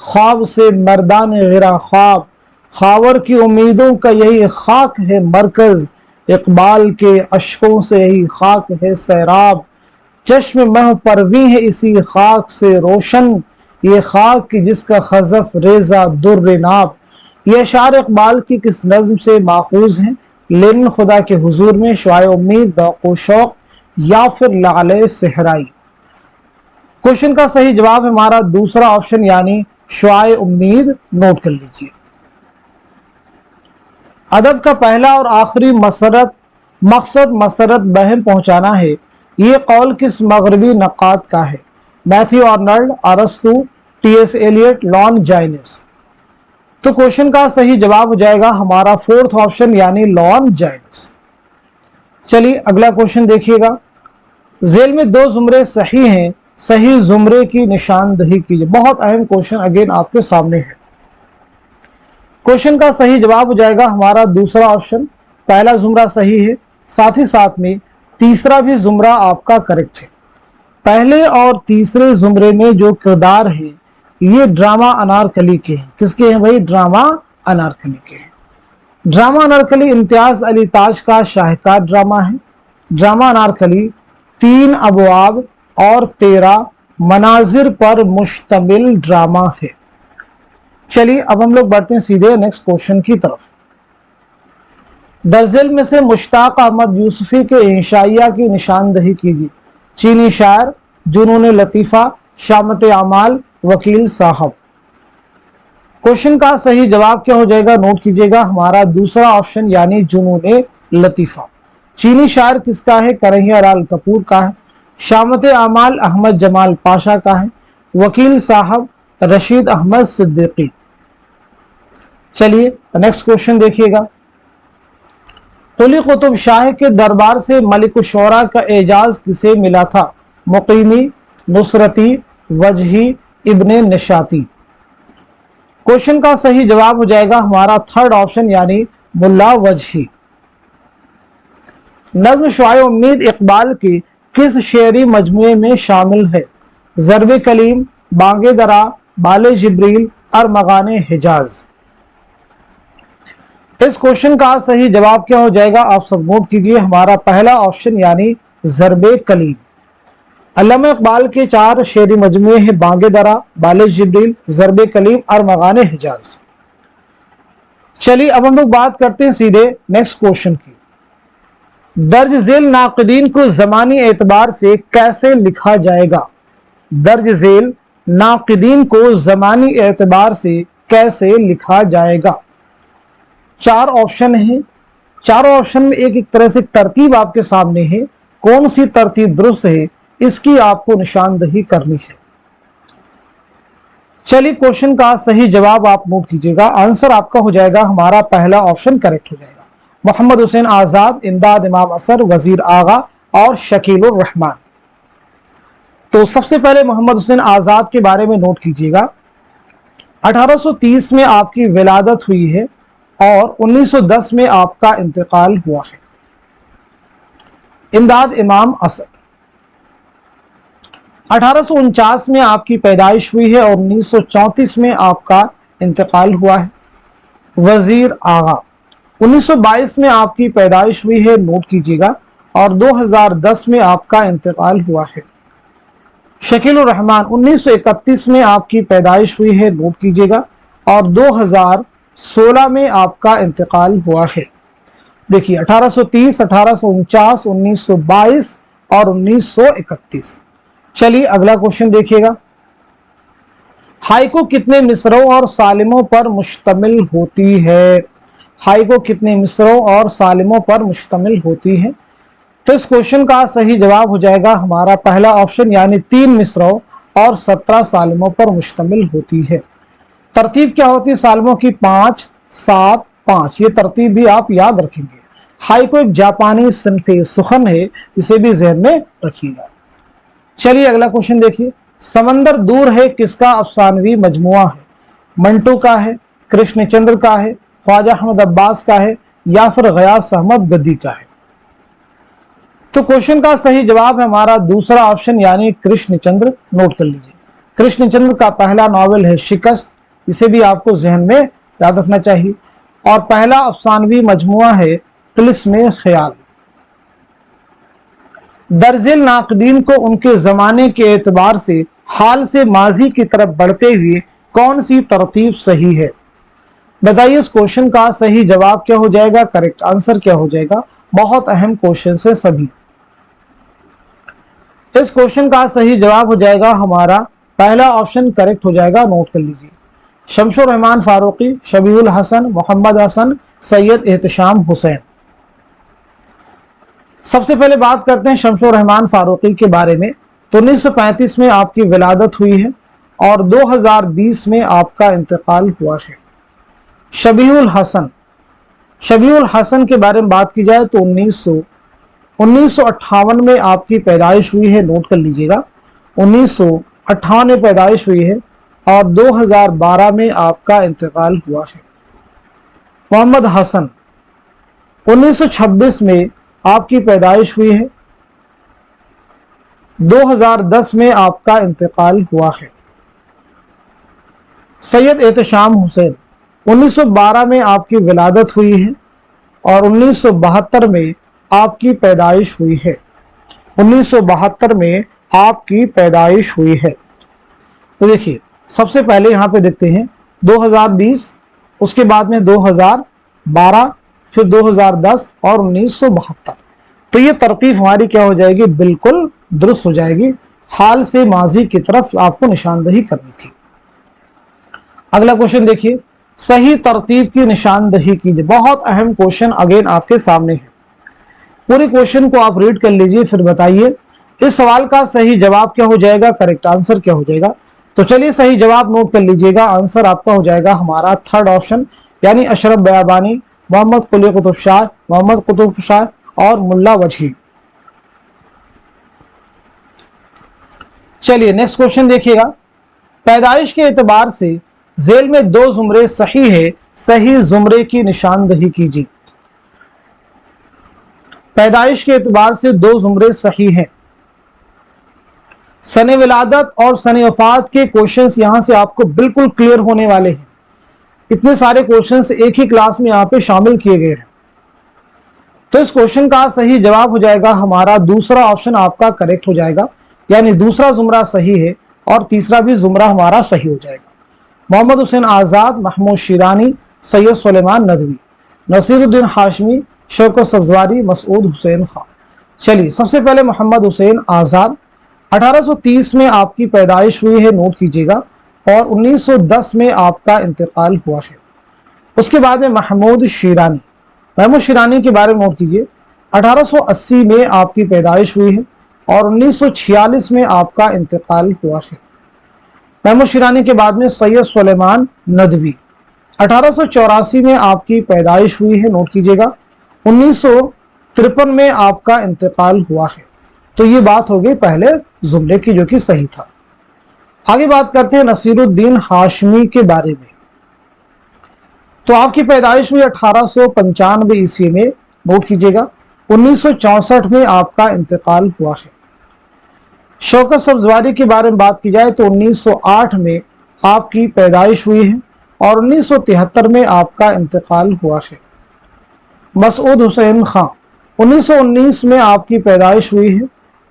ख्वाब से मर्दान गिरा ख्वाब। खावर की उम्मीदों का यही खाक है मरकज, इकबाल के अशकों से यही खाक है सैराब। चश्म मह परवी है इसी खाक से रोशन, ये खाक की जिसका खजफ रेजा दुर्र नाब। ये अशार इकबाल की किस नज्म से माखूज हैं, लेकिन खुदा के हुजूर में, शुआए उम्मीद, दौक़ो शौक या फिर लाले सहराई। क्वेश्चन का सही जवाब है हमारा दूसरा ऑप्शन यानी शुआए उम्मीद, नोट कर लीजिए। अदब का पहला और आखिरी मकसद मसरत बहम पहुंचाना है, ये कौल किस मगरबी नक़ाद का है। मैथ्यू आर्नल्ड, अरस्तु, टी.एस. Eliot, Longinus. तो क्वेश्चन का सही जवाब हो जाएगा हमारा फोर्थ ऑप्शन यानी लॉन जाइनिस। चलिए अगला क्वेश्चन देखिएगा, जेल में 2 जुमरे सही हैं, सही जुमरे की निशानदही कीजिए। बहुत अहम क्वेश्चन अगेन आपके सामने है। क्वेश्चन का सही जवाब हो जाएगा हमारा दूसरा ऑप्शन, पहला जुमरा सही है, साथ ही साथ में तीसरा भी जुमरा आपका करेक्ट है। पहले और तीसरे जुमरे में जो किरदार है ये ड्रामा अनारकली के हैं। किसके हैं भाई? ड्रामा अनारकली के हैं। ड्रामा अनारकली इम्तियाज अली ताज का शाहकार ड्रामा है। ड्रामा अनारकली 3 अबवाब और 13 मनाजिर पर मुश्तमिल ड्रामा है। चलिए अब हम लोग बढ़ते हैं सीधे नेक्स्ट क्वेश्चन की तरफ। दर्जेल में से मुश्ताक अहमद यूसुफी के इंशाइया की निशानदही कीजिए। चीनी शायर, जुनून लतीफ़ा, शामत आमाल, वकील साहब। क्वेश्चन का सही जवाब क्या हो जाएगा? नोट कीजिएगा, हमारा दूसरा ऑप्शन यानी जुनून लतीफ़ा। चीनी शायर किसका है? कन्हैया लाल कपूर का है। शामत आमाल अहमद जमाल पाशा का है। वकील साहब रशीद अहमद सिद्दीकी। चलिए नेक्स्ट क्वेश्चन देखिएगा। कुली कुतुब शाह के दरबार से मलिक शुरा का एजाज किसे मिला था? मुकीमी, नुसरती, वजही, इब्ने निशाती। क्वेश्चन का सही जवाब हो जाएगा हमारा थर्ड ऑप्शन यानी मुल्ला वजही। नज्म शुआए उम्मीद इकबाल की किस शेरी मजमुए में शामिल है? ज़र्ब कलीम, बांगे दरा, बाले जिब्रील, अरमगाने हिजाज। इस क्वेश्चन का सही जवाब क्या हो जाएगा? आप सब नोट कीजिए, हमारा पहला ऑप्शन यानी ज़र्ब कलीम। अल्लामा इकबाल के 4 शेरी मजमुए हैं, बांगे दरा, बाले जिब्रील, ज़र्ब कलीम, अरमगाने हिजाज। चलिए अब हम लोग बात करते हैं सीधे नेक्स्ट क्वेश्चन की। दर्ज झेल नाक़दीन को ज़मानी एतबार से कैसे लिखा जाएगा? दर्ज झेल नाक़दीन को ज़मानी एतबार से कैसे लिखा जाएगा? 4 ऑप्शन हैं। चारों ऑप्शन में एक एक तरह से तरतीब आपके सामने है। कौन सी तरतीब दुरुस्त है इसकी आपको निशानदही करनी है। चलिए क्वेश्चन का सही जवाब आप नोट कीजिएगा। आंसर आपका हो जाएगा हमारा पहला ऑप्शन करेक्ट हो जाएगा। मोहम्मद हुसैन आजाद, इमदाद इमाम असर, वजीर आगा और शकीलुर रहमान। तो सबसे पहले मोहम्मद हुसैन आजाद के बारे में नोट कीजिएगा। 1830 में आपकी विलादत हुई है और 1910 में आपका इंतकाल हुआ है। इमदाद इमाम असर 1849 में आपकी पैदाइश हुई है और 1934 में आपका इंतकाल हुआ है। वजीर आगा 1922 में आपकी पैदाइश हुई है, नोट कीजिएगा, और 2010 में आपका इंतकाल हुआ है। शकीलुर रहमान 1931 में आपकी पैदाइश हुई है, नोट कीजिएगा, और 2016 में आपका इंतकाल हुआ है। देखिए 1830, 1849, 1922 और 1931। चलिए अगला क्वेश्चन देखिएगा। हाइको कितने मिसरों और सालिमों पर मुश्तमिल होती है? हाइको कितने मिसरों और सालिमों पर मुश्तमिल होती है? तो इस क्वेश्चन का सही जवाब हो जाएगा हमारा पहला ऑप्शन यानी 3 मिसरों और 17 सालिमों पर मुश्तमिल होती है। तरतीब क्या होती है सालिमों की? 5, 7, 5। ये तरतीब भी आप याद रखेंगे। हाइको एक जापानी सिन्फ़े सुखन है, इसे भी ज़हन में रखिएगा। चलिए अगला क्वेश्चन देखिए। समंदर दूर है किसका अफसानवी मजमुआ है? मंटू का है, कृष्णचंद्र का है, ख्वाजा अहमद अब्बास का है, या फिर गयास अहमद गद्दी का है? तो क्वेश्चन का सही जवाब है हमारा दूसरा ऑप्शन यानी कृष्णचंद्र। नोट कर लीजिए, कृष्णचंद्र का पहला नॉवेल है शिकस्त, इसे भी आपको जहन में याद रखना चाहिए। और पहला अफसानवी मजमुआ है तिलिस्मे ख्याल। दर्जिल नाकदीन को उनके ज़माने के एतबार से हाल से माजी की तरफ बढ़ते हुए कौन सी तरतीब सही है? बताइए इस क्वेश्चन का सही जवाब क्या हो जाएगा? करेक्ट आंसर क्या हो जाएगा? बहुत अहम क्वेश्चन है सभी। इस क्वेश्चन का सही जवाब हो जाएगा हमारा पहला ऑप्शन करेक्ट हो जाएगा। नोट कर लीजिए, शमशुर रहमान फारूकी, शबीउल हसन, मोहम्मद हसन, सैयद एहतशाम हुसैन। सबसे पहले बात करते हैं शमशुर रहमान फारूकी के बारे में। तो 1935 में आपकी विलादत हुई है और 2020 में आपका इंतकाल हुआ है। शबीउल हसन, शबीउल हसन के बारे में बात की जाए तो 1958 में आपकी पैदाइश हुई है, नोट कर लीजिएगा, 1958 में पैदाइश हुई है और 2012 में आपका इंतकाल हुआ है। मोहम्मद हसन 1926 में आपकी पैदाइश हुई है, 2010 में आपका इंतकाल हुआ है। सैयद एहतशाम हुसैन, 1912 में आपकी विलादत हुई है और 1972 में आपकी पैदाइश हुई है। 1972 में आपकी पैदाइश हुई है। तो देखिए सबसे पहले यहाँ पे देखते हैं 2020, उसके बाद में 2012, फिर 2010 और 1972। तो ये तरतीब हमारी क्या हो जाएगी, बिल्कुल दुरुस्त हो जाएगी। हाल से माजी की तरफ आपको निशानदही करनी थी। अगला क्वेश्चन देखिए, सही तरतीब की निशानदही कीजिए। बहुत अहम क्वेश्चन अगेन आपके सामने है। पूरे क्वेश्चन को आप रीड कर लीजिए, फिर बताइए इस सवाल का सही जवाब क्या हो जाएगा, करेक्ट आंसर क्या हो जाएगा। तो चलिए सही जवाब नोट कर लीजिएगा। आंसर आपका हो जाएगा हमारा थर्ड ऑप्शन, यानी अशरफ बयाबानी, मोहम्मद कुली कुतुब शाह, मोहम्मद कुतुब शाह और मुल्ला वजही। चलिए नेक्स्ट क्वेश्चन देखिएगा, पैदाइश के एतबार से झेल में दो जुमरे सही है, सही जुमरे की निशानदही कीजिए। पैदाइश के एतबार से दो जुमरे सही हैं। सने विलादत और सने वफात के क्वेश्चंस यहां से आपको बिल्कुल क्लियर होने वाले हैं। इतने सारे क्वेश्चंस एक ही क्लास में यहाँ पे शामिल किए गए हैं। तो इस क्वेश्चन का सही जवाब हो जाएगा हमारा दूसरा ऑप्शन आपका करेक्ट हो जाएगा, यानी दूसरा जुमरा सही है और तीसरा भी जुमरा हमारा सही हो जाएगा। मोहम्मद हुसैन आज़ाद, महमूद शिरानी, सैयद सुलेमान नदवी, नसीरुद्दीन हाशमी, शौकत सब्जवारी, मसूद हुसैन खान। चलिए सबसे पहले मोहम्मद हुसैन आज़ाद, 1830 में आपकी पैदाइश हुई है, नोट कीजिएगा, और 1910 में आपका इंतकाल हुआ है। उसके बाद में महमूद शिरानी, महमूद शिरानी के बारे में नोट कीजिए, 1880 में आपकी पैदाइश हुई है और 1946 में आपका इंतकाल हुआ है। महमूद शिरानी के बाद में सैयद सुलेमान नदवी, 1884 में आपकी पैदाइश हुई है, नोट कीजिएगा, 1953 में आपका इंतकाल हुआ है। तो ये बात हो गई पहले जुमरे की, जो कि सही था। आगे बात करते हैं नसीरुद्दीन हाशमी के बारे में। तो आपकी पैदाइश हुई 1895 ईस्वी में, नोट कीजिएगा, 1964 में आपका इंतकाल हुआ है। शौकत सब्जवारी के बारे में बात की जाए तो 1908 में आपकी पैदाइश हुई है और 1973 में आपका इंतकाल हुआ है। मसूद हुसैन खान, 1919 में आपकी पैदाइश हुई है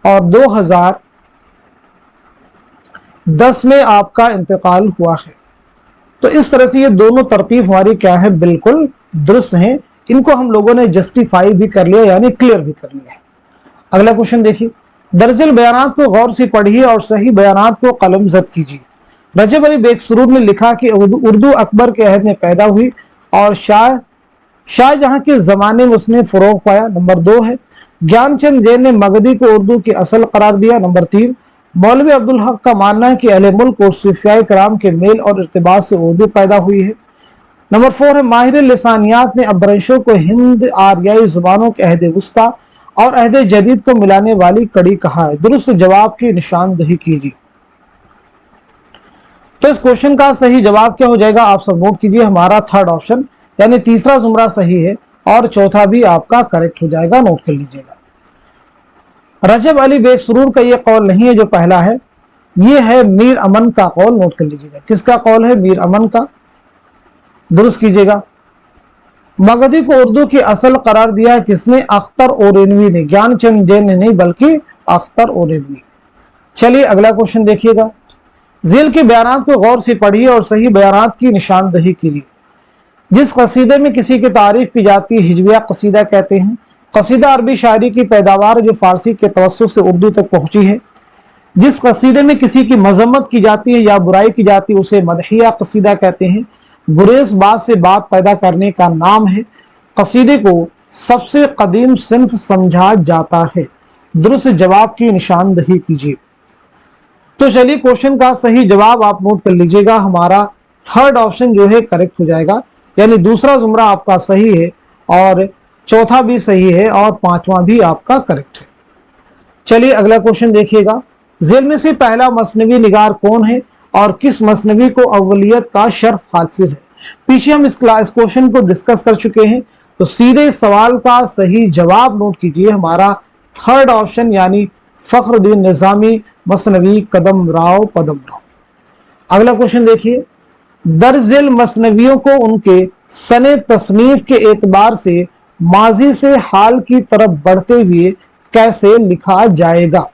और 2010 में आपका इंतकाल हुआ है। तो इस तरह से ये दोनों तरतीब हमारी क्या है, बिल्कुल दुरुस्त हैं। इनको हम लोगों ने जस्टिफाई भी कर लिया, यानी क्लियर भी कर लिया है। अगला क्वेश्चन देखिए, दरअसल बयानात को गौर से पढ़िए और सही बयानात को कलमजद कीजिए। रजब अली बेकसरूर ने लिखा कि उर्दू अकबर के अहद में पैदा हुई और शाहजहां के ज़माने में उसने फ़रोग पाया। नंबर 2 है, ज्ञानचंद जैन ने मगधी को उर्दू की असल करार दिया। नंबर 3, मौलवी अब्दुल हक का मानना है कि अहले मुल्क और सूफियाए कराम के मेल और इर्तिबात से उर्दू पैदा हुई है। नंबर 4 है, माहिर लिसानियात ने अब्रंशों को हिंद आर्याई जुबानों के अहद वुस्ता और अहद जदीद को मिलाने वाली कड़ी कहा है। दुरुस्त जवाब की निशानदही कीजिए। तो इस क्वेश्चन का सही जवाब क्या हो जाएगा, आप सब नोट कीजिए, हमारा थर्ड ऑप्शन, यानी तीसरा जुमरा सही है और चौथा भी आपका करेक्ट हो जाएगा, नोट कर लीजिएगा। रजब अली बेकसरूर का ये कौल नहीं है जो पहला है, ये है मीर अमन का कौल, नोट कर लीजिएगा। किसका कौल है, मीर अमन का, दुरुस्त कीजिएगा। मगधी को उर्दू की असल करार दिया है किसने, अख्तर ओरेनवी ने, ज्ञानचंद जैन ने नहीं बल्कि अख्तर ओरेनवी। चलिए अगला क्वेश्चन देखिएगा, झेल के बयानात को गौर से पढ़िए और सही बयानात की निशानदही कीजिए। जिस कसीदे में किसी की तारीफ की जाती है हिजविया कसीदा कहते हैं। कसीदा अरबी शायरी की पैदावार जो फारसी के तवस्सुत से उर्दू तक पहुंची है। जिस कसीदे में किसी की मजम्मत की जाती है या बुराई की जाती है उसे मदहिया कसीदा कहते हैं। गुरेज बात से बात पैदा करने का नाम है। कसीदे को सबसे कदीम सिंफ समझा जाता है। दुरुस्त जवाब की निशानदही कीजिए। तो चलिए क्वेश्चन का सही जवाब आप नोट कर लीजिएगा, हमारा थर्ड ऑप्शन जो है करेक्ट हो जाएगा, यानी दूसरा जुमरा आपका सही है और चौथा भी सही है और पांचवा भी आपका करेक्ट है। चलिए अगला क्वेश्चन देखिएगा, झेल में से पहला मसनवी निगार कौन है और किस मसनवी को अव्वलियत का शर्फ हासिल है। पीछे हम इस क्वेश्चन को डिस्कस कर चुके हैं, तो सीधे सवाल का सही जवाब नोट कीजिए, हमारा थर्ड ऑप्शन यानी फखरुद्दीन निजामी मसनवी कदम राव पदम राव। अगला क्वेश्चन देखिए, दर्जल मसनवियों को उनके सने तसनीफ के एतबार से माजी से हाल की तरफ बढ़ते हुए कैसे लिखा जाएगा।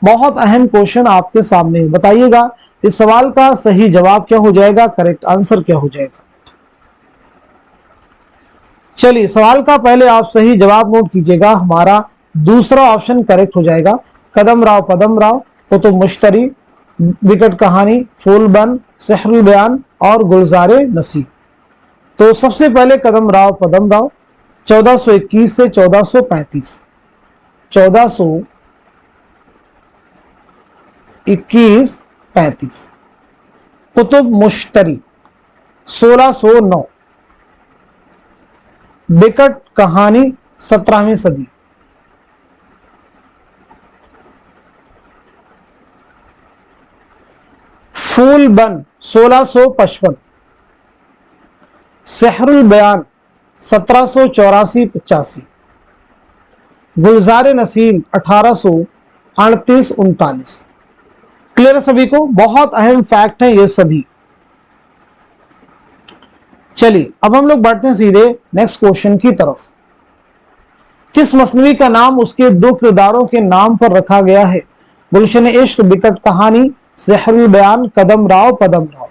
बहुत अहम क्वेश्चन आपके सामने है, बताइएगा इस सवाल का सही जवाब क्या हो जाएगा, करेक्ट आंसर क्या हो जाएगा। चलिए सवाल का पहले आप सही जवाब नोट कीजिएगा, हमारा दूसरा ऑप्शन करेक्ट हो जाएगा। कदम राव पदम राव, कुतुब मुश्तरी, विकट कहानी, फूलबन, सहरुल बयान और गुलजारे नसीम। तो सबसे पहले कदम राव पदम राव 1421 से 1435, 1421-35। कुतुब मुश्तरी 1609, विकट कहानी 17वीं सदी, फूलबन 1655, सहरुल बयान 1784-85, गुलजार नसीम 1838-39। क्लियर सभी को, बहुत अहम फैक्ट है ये सभी। चलिए अब हम लोग बढ़ते हैं सीधे नेक्स्ट क्वेश्चन की तरफ। किस मसनवी का नाम उसके दो किरदारों के नाम पर रखा गया है। गुलशन इश्क, विकट कहानी, सहरुल बयान, कदम राव पदम राव।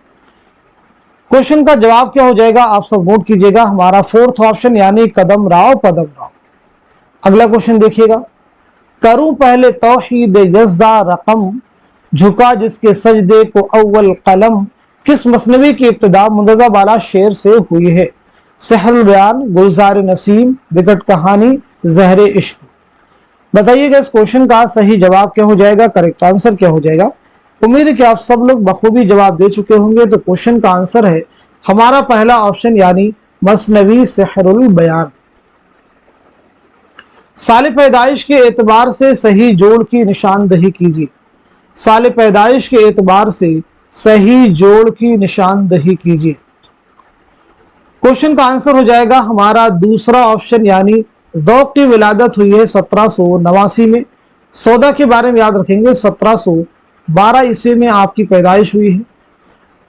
क्वेश्चन का जवाब क्या हो जाएगा आप सब नोट कीजिएगा, हमारा फोर्थ ऑप्शन यानी कदम राव पदम राव। अगला क्वेश्चन देखिएगा। करूं पहले तौहीद यज़दा रकम, झुका जिसके सजदे को अव्वल कलम। किस मसनवी की इब्तिदा मुंतज़ा बाला शेर से हुई है। सहरुल बयान, गुलजार नसीम, विकट कहानी, ज़हरे इश्क। बताइएगा इस क्वेश्चन का सही जवाब क्या हो जाएगा, करेक्ट आंसर क्या हो जाएगा। उम्मीद है कि आप सब लोग बखूबी जवाब दे चुके होंगे। तो क्वेश्चन का आंसर है हमारा पहला ऑप्शन यानी मसनवी सहरुल बयान। साल पैदाइश के एतबार से सही जोड़ की निशानदही कीजिए। साल पैदाइश के एतबार से सही जोड़ की निशानदही कीजिए। क्वेश्चन का आंसर हो जाएगा हमारा दूसरा ऑप्शन यानी ज़ौक़ की विलादत हुई है 1789 में। सौदा के बारे में याद रखेंगे 1712 ईस्वी में आपकी पैदाइश हुई है।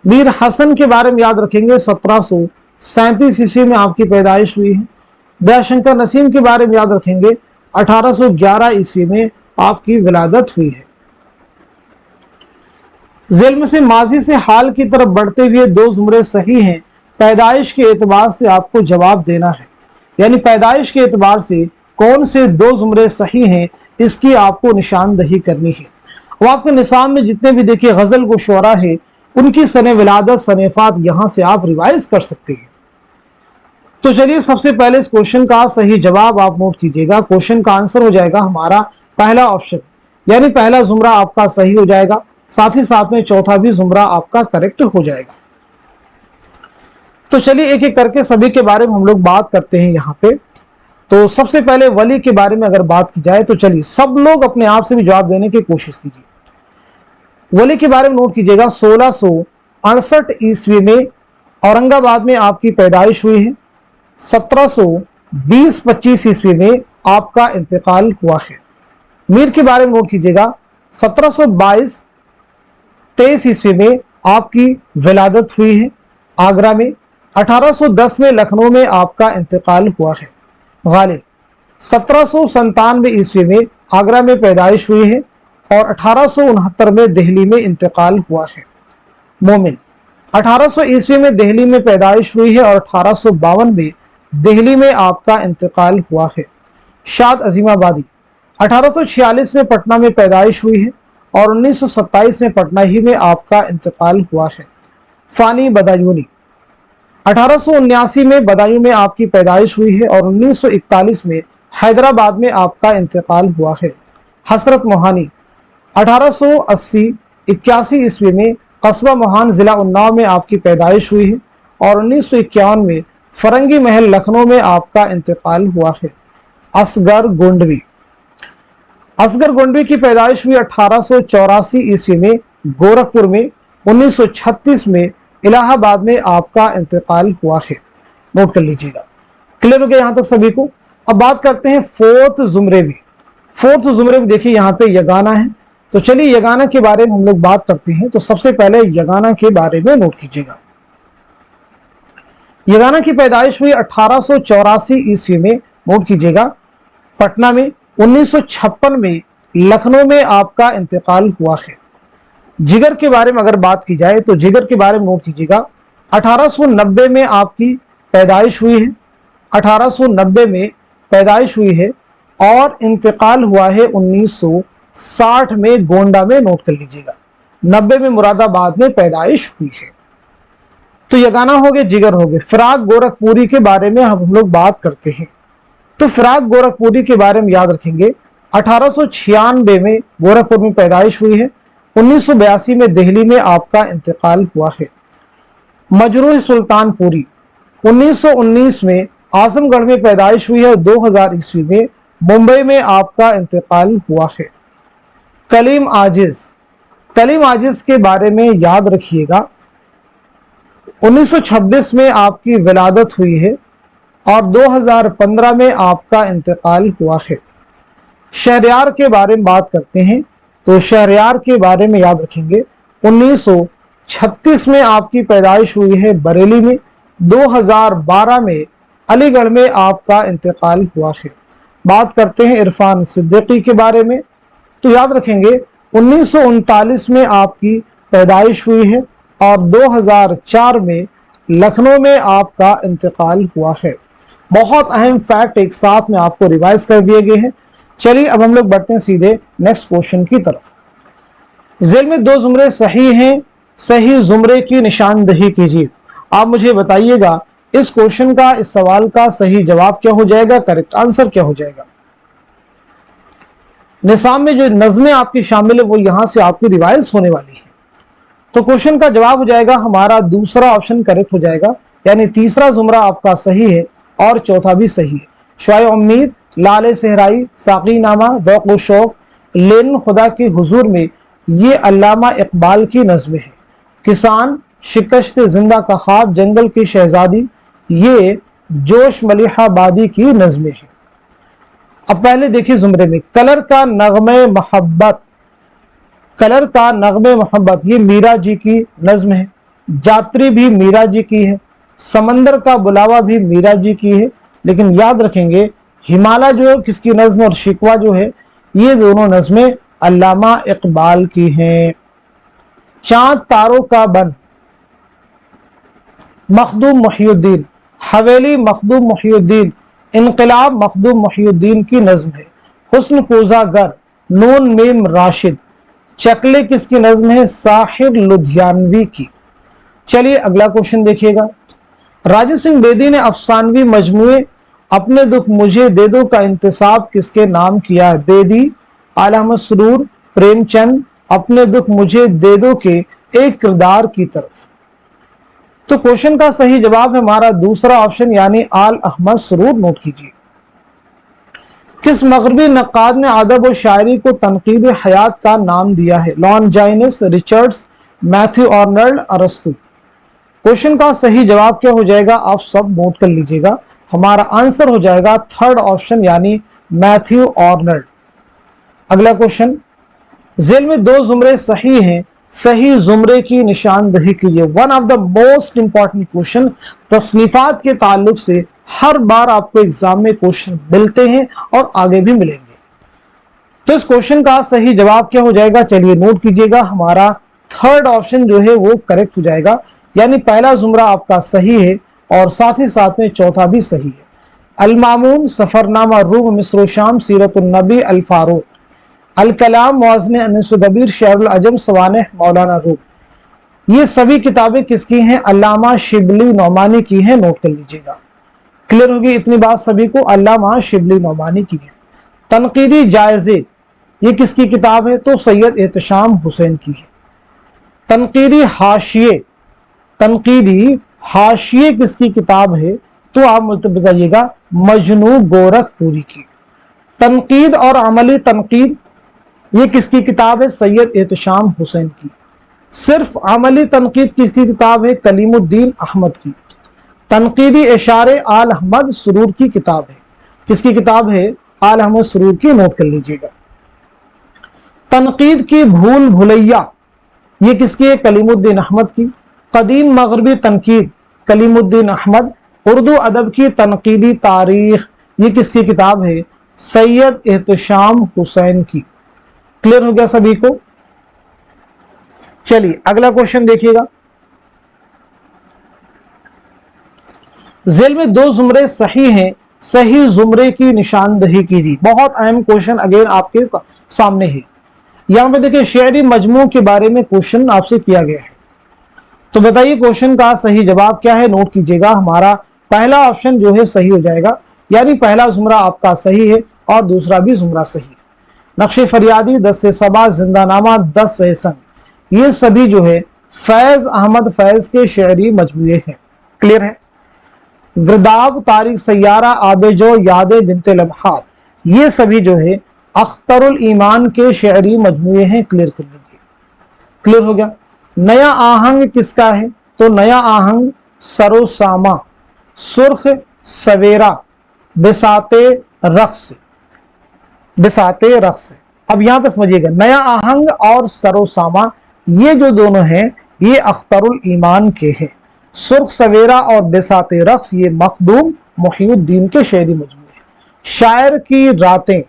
मीर हसन के बारे में याद रखेंगे 1737 ईस्वी में आपकी पैदाइश हुई है। दयाशंकर नसीम के बारे में याद रखेंगे 1811 ईस्वी में आपकी विलादत हुई है। जेल में से माजी से हाल की तरफ बढ़ते हुए दो जुमरे सही हैं, पैदाइश के एतबार से आपको जवाब देना है। यानी पैदाइश के एतबार से कौन से दो जुमरे सही हैं इसकी आपको निशानदही करनी है। वो आपके निसाब में जितने भी देखिए गजल को शोरा है उनकी सने विलादत सनेफात यहाँ से आप रिवाइज कर सकते हैं। तो चलिए सबसे पहले इस क्वेश्चन का सही जवाब आप नोट कीजिएगा। क्वेश्चन का आंसर हो जाएगा हमारा पहला ऑप्शन, यानी पहला जुमरा आपका सही हो जाएगा, साथ ही साथ में चौथा भी जुमरा आपका करेक्ट हो जाएगा। तो चलिए एक एक करके सभी के बारे में हम लोग बात करते हैं यहाँ पे। तो सबसे पहले वली के बारे में अगर बात की जाए तो चलिए सब लोग अपने आप से भी जवाब देने की कोशिश कीजिए। वली के बारे में नोट कीजिएगा 1668 ईस्वी में औरंगाबाद में आपकी पैदाइश हुई है। 1720-25 ईस्वी में आपका इंतकाल हुआ है। मीर के बारे में नोट कीजिएगा 1722-23 ईस्वी में आपकी विलादत हुई है आगरा में। 1810 में लखनऊ में आपका इंतकाल हुआ है। गालिब 1797 ईस्वी में आगरा में पैदाइश हुई है और 1869 में दिल्ली में इंतकाल हुआ है। मोमिन 1800 ईस्वी में दिल्ली में पैदाइश हुई है और 1852 में दिल्ली में आपका इंतकाल हुआ है। शाद अजीमाबादी 1846 में पटना में पैदाइश हुई है और 1927 में पटना ही में आपका इंतकाल हुआ है। फानी बदायूनी 1879 में बदायूं में आपकी पैदाइश हुई है और 1941 में हैदराबाद में आपका इंतकाल हुआ है। हसरत मोहानी 1880-81 ईस्वी में कस्बा मोहान जिला उन्नाव में आपकी पैदाइश हुई है और 1951 में फरंगी महल लखनऊ में आपका इंतकाल हुआ है। असगर गोंडवी की पैदाइश हुई 1884 ईस्वी में गोरखपुर में। 1936 में इलाहाबाद में आपका इंतकाल हुआ है। नोट कर लीजिएगा। क्लियर हो गया यहाँ तक सभी को। अब बात करते हैं फोर्थ जुमरे में। फोर्थ जुमरे में देखिए यहाँ पे यगाना है तो चलिए यगाना के बारे में हम लोग बात करते हैं। तो सबसे पहले यगाना के बारे में नोट कीजिएगा। यगाना की पैदाइश हुई 1884 ईस्वी में, नोट कीजिएगा, पटना में। 1956 में लखनऊ में आपका इंतकाल हुआ है। जिगर के बारे में अगर बात की जाए तो जिगर के बारे में नोट कीजिएगा, 1890 में आपकी पैदाइश हुई है। 1890 में पैदाइश हुई है और इंतकाल हुआ है 1960 में गोंडा में, नोट कर लीजिएगा। 90 में मुरादाबाद में पैदाइश हुई है। तो यगाना हो गए, जिगर हो गए। फिराक गोरखपुरी के बारे में हम लोग बात करते हैं। तो फिराक गोरखपुरी के बारे में याद रखेंगे, 1896 में गोरखपुर में पैदाइश हुई है। 1982 में दिल्ली में आपका इंतकाल हुआ है। मजरूह सुल्तानपुरी 1919 में आजमगढ़ में पैदाइश हुई है। 2000 ईस्वी में मुंबई में आपका इंतकाल हुआ है। कलीम आजिज, कलीम आजिज के बारे में याद रखिएगा, 1926 में आपकी विलादत हुई है और 2015 में आपका इंतकाल हुआ है। शहरयार के बारे में बात करते हैं। तो शहरयार के बारे में याद रखेंगे, 1936 में आपकी पैदाइश हुई है बरेली में। 2012 में अलीगढ़ में आपका इंतकाल हुआ है। बात करते हैं इरफान सिद्दीकी के बारे में। तो याद रखेंगे 1939 में आपकी पैदाइश हुई है और 2004 में लखनऊ में आपका इंतकाल हुआ है। बहुत अहम फैक्ट एक साथ में आपको रिवाइज कर दिए गए हैं। चलिए अब हम लोग बढ़ते हैं सीधे नेक्स्ट क्वेश्चन की तरफ। जेल में दो जुमरे सही हैं, सही जुमरे की निशानदही कीजिए। आप मुझे बताइएगा इस क्वेश्चन का, इस सवाल का सही जवाब क्या हो जाएगा, करेक्ट आंसर क्या हो जाएगा। निसाब में जो नज़में आपकी शामिल है वो यहां से आपकी रिवाइज होने वाली है। तो क्वेश्चन का जवाब हो जाएगा हमारा दूसरा ऑप्शन करेक्ट हो जाएगा, यानी तीसरा जुमरा आपका सही है और चौथा भी सही है। शुआए उम्मीद, लाले सहराई, साकी नामा, ज़ौक़ शौक़, लेन खुदा के हुजूर में ये अल्लामा इकबाल की नज़्में हैं। किसान, शिकस्त जिंदा का ख्वाब, जंगल की शहजादी, ये जोश मलिहाबादी की नज़्में हैं। अब पहले देखिए जुमरे में, कलर का नगमे मोहब्बत, कलर का नगमे मोहब्बत ये मीरा जी की नज्म है। जात्री भी मीरा जी की है। समंदर का बुलावा भी मीरा जी की है। लेकिन याद रखेंगे हिमालय जो है किसकी नज्म और शिकवा जो है ये दोनों नज्में अल्लामा इकबाल की हैं। चांद तारों का बन, मखदूम मुहिउद्दीन, हवेली मखदूम मुहिउद्दीन, इनकलाब मखदूम मुहिउद्दीन की नज्म है। हुस्न पूजा गर, नून मीम राशिद, चकले किसकी नज्म है, साहिर लुधियानवी की। चलिए अगला क्वेश्चन देखिएगा। राजा सिंह बेदी ने अफसानवी मजमूए अपने दुख मुझे दे दो का इंतसाब किसके नाम किया है। बेदी, आला अहमद सुरूर, प्रेमचंद अपने दुख मुझे दे दो के एक किरदार की तरफ। तो क्वेश्चन का सही जवाब है हमारा दूसरा ऑप्शन यानी आल अहमद सुरूर, नोट कीजिए। किस मगरबी नक्काद ने अदब और शायरी को तनकीद हयात का नाम दिया है। लॉन्जाइनस, रिचर्ड्स, मैथ्यू आर्नल्ड, अरस्तु। क्वेश्चन का सही जवाब क्या हो जाएगा, आप सब नोट कर लीजिएगा। हमारा आंसर हो जाएगा थर्ड ऑप्शन यानी मैथ्यू आर्नल्ड। अगला क्वेश्चन, जेल में दो जुमरे सही हैं, सही जुमरे की निशानदही कीजिए। One of the most important question, तस्नीफात के ताल्लुक से हर बार आपको एग्जाम में क्वेश्चन मिलते हैं और आगे भी मिलेंगे। तो इस क्वेश्चन का सही जवाब क्या हो जाएगा, चलिए नोट कीजिएगा। हमारा थर्ड ऑप्शन जो है वो करेक्ट हो जाएगा, यानी पहला जुमरा आपका सही है और साथ ही साथ में चौथा भी सही है। अल-मामून, सफरनामा रूम, मिस्र शाम, सीरतुन नबी, अल फारूक, अल कलाम, मुअज़्ज़िन अनसुदबीर, शेरुल अजम, सवानेह मौलाना रूम, ये सभी किताबें किसकी हैं, अल्लामा शिबली नौमानी की हैं, नोट कर लीजिएगा। क्लियर होगी इतनी बात सभी को, अल्लामा शिबली नौमानी की है। तनकीदी जायजे ये किसकी किताब है, तो सैयद एहतशाम हुसैन की है। तनकीदी हाशिये, तनकीदी हाशिये किसकी किताब है, तो आप मुझे बताइएगा, मजनू गोरखपुरी की। तनकीद और अमली तनकीद ये किसकी किताब है, सैयद एहतशाम हुसैन की। सिर्फ अमली तनकीद किसकी किताब है, कलीमुद्दीन अहमद की। तनकीदी इशारे आल अहमद सुरूर की किताब है। किसकी किताब है, आल अहमद सुरूर की, नोट कर लीजिएगा। तनकीद की भूल भुलैया ये किसकी है? कलीमुद्दीन अहमद की। कदीम मगरबी तनकीद कलीमुद्दीन अहमद। उर्दू अदब की तनकीदी तारीख ये किसकी किताब है? सैयद एहतशाम हुसैन की। क्लियर हो गया सभी को? चलिए अगला क्वेश्चन देखिएगा। जेल में दो जुमरे सही हैं, सही जुमरे की निशानदही कीजिए। बहुत अहम क्वेश्चन अगेन आपके सामने है। यहां पे देखिए शेरी मजमू के बारे में क्वेश्चन आपसे किया गया है, तो बताइए क्वेश्चन का सही जवाब क्या है? नोट कीजिएगा। हमारा पहला ऑप्शन जो है सही हो जाएगा, यानी पहला जुमरा आपका सही है और दूसरा भी जुमरा सही है। नक्श फरियादी, 10 से सबा, जिंदानामा, 10 एहसन, ये सभी जो है फैज अहमद फैज के शेरी मजमूए हैं। क्लियर है? गिरदाब, तारिक सैयारा, आबेजो, यादे बिनते लम्हात, ये सभी जो है अख्तरुल ईमान के शेरी मजमूए हैं। क्लियर कर लीजिए। क्लियर हो गया? नया आहंग किसका है? तो नया आहंग सरोसामा, सुर्ख सवेरा, बिसाते रक्स, बिसाते रक्स। अब यहां पे समझिएगा, नया आहंग और सरोसामा ये जो दोनों हैं ये अख्तरुल ईमान के हैं। सुर्ख सवेरा और बिसाते रक्स ये मखदूम मुहिउद्दीन के शेरी मजमूए हैं। शायर की रातें,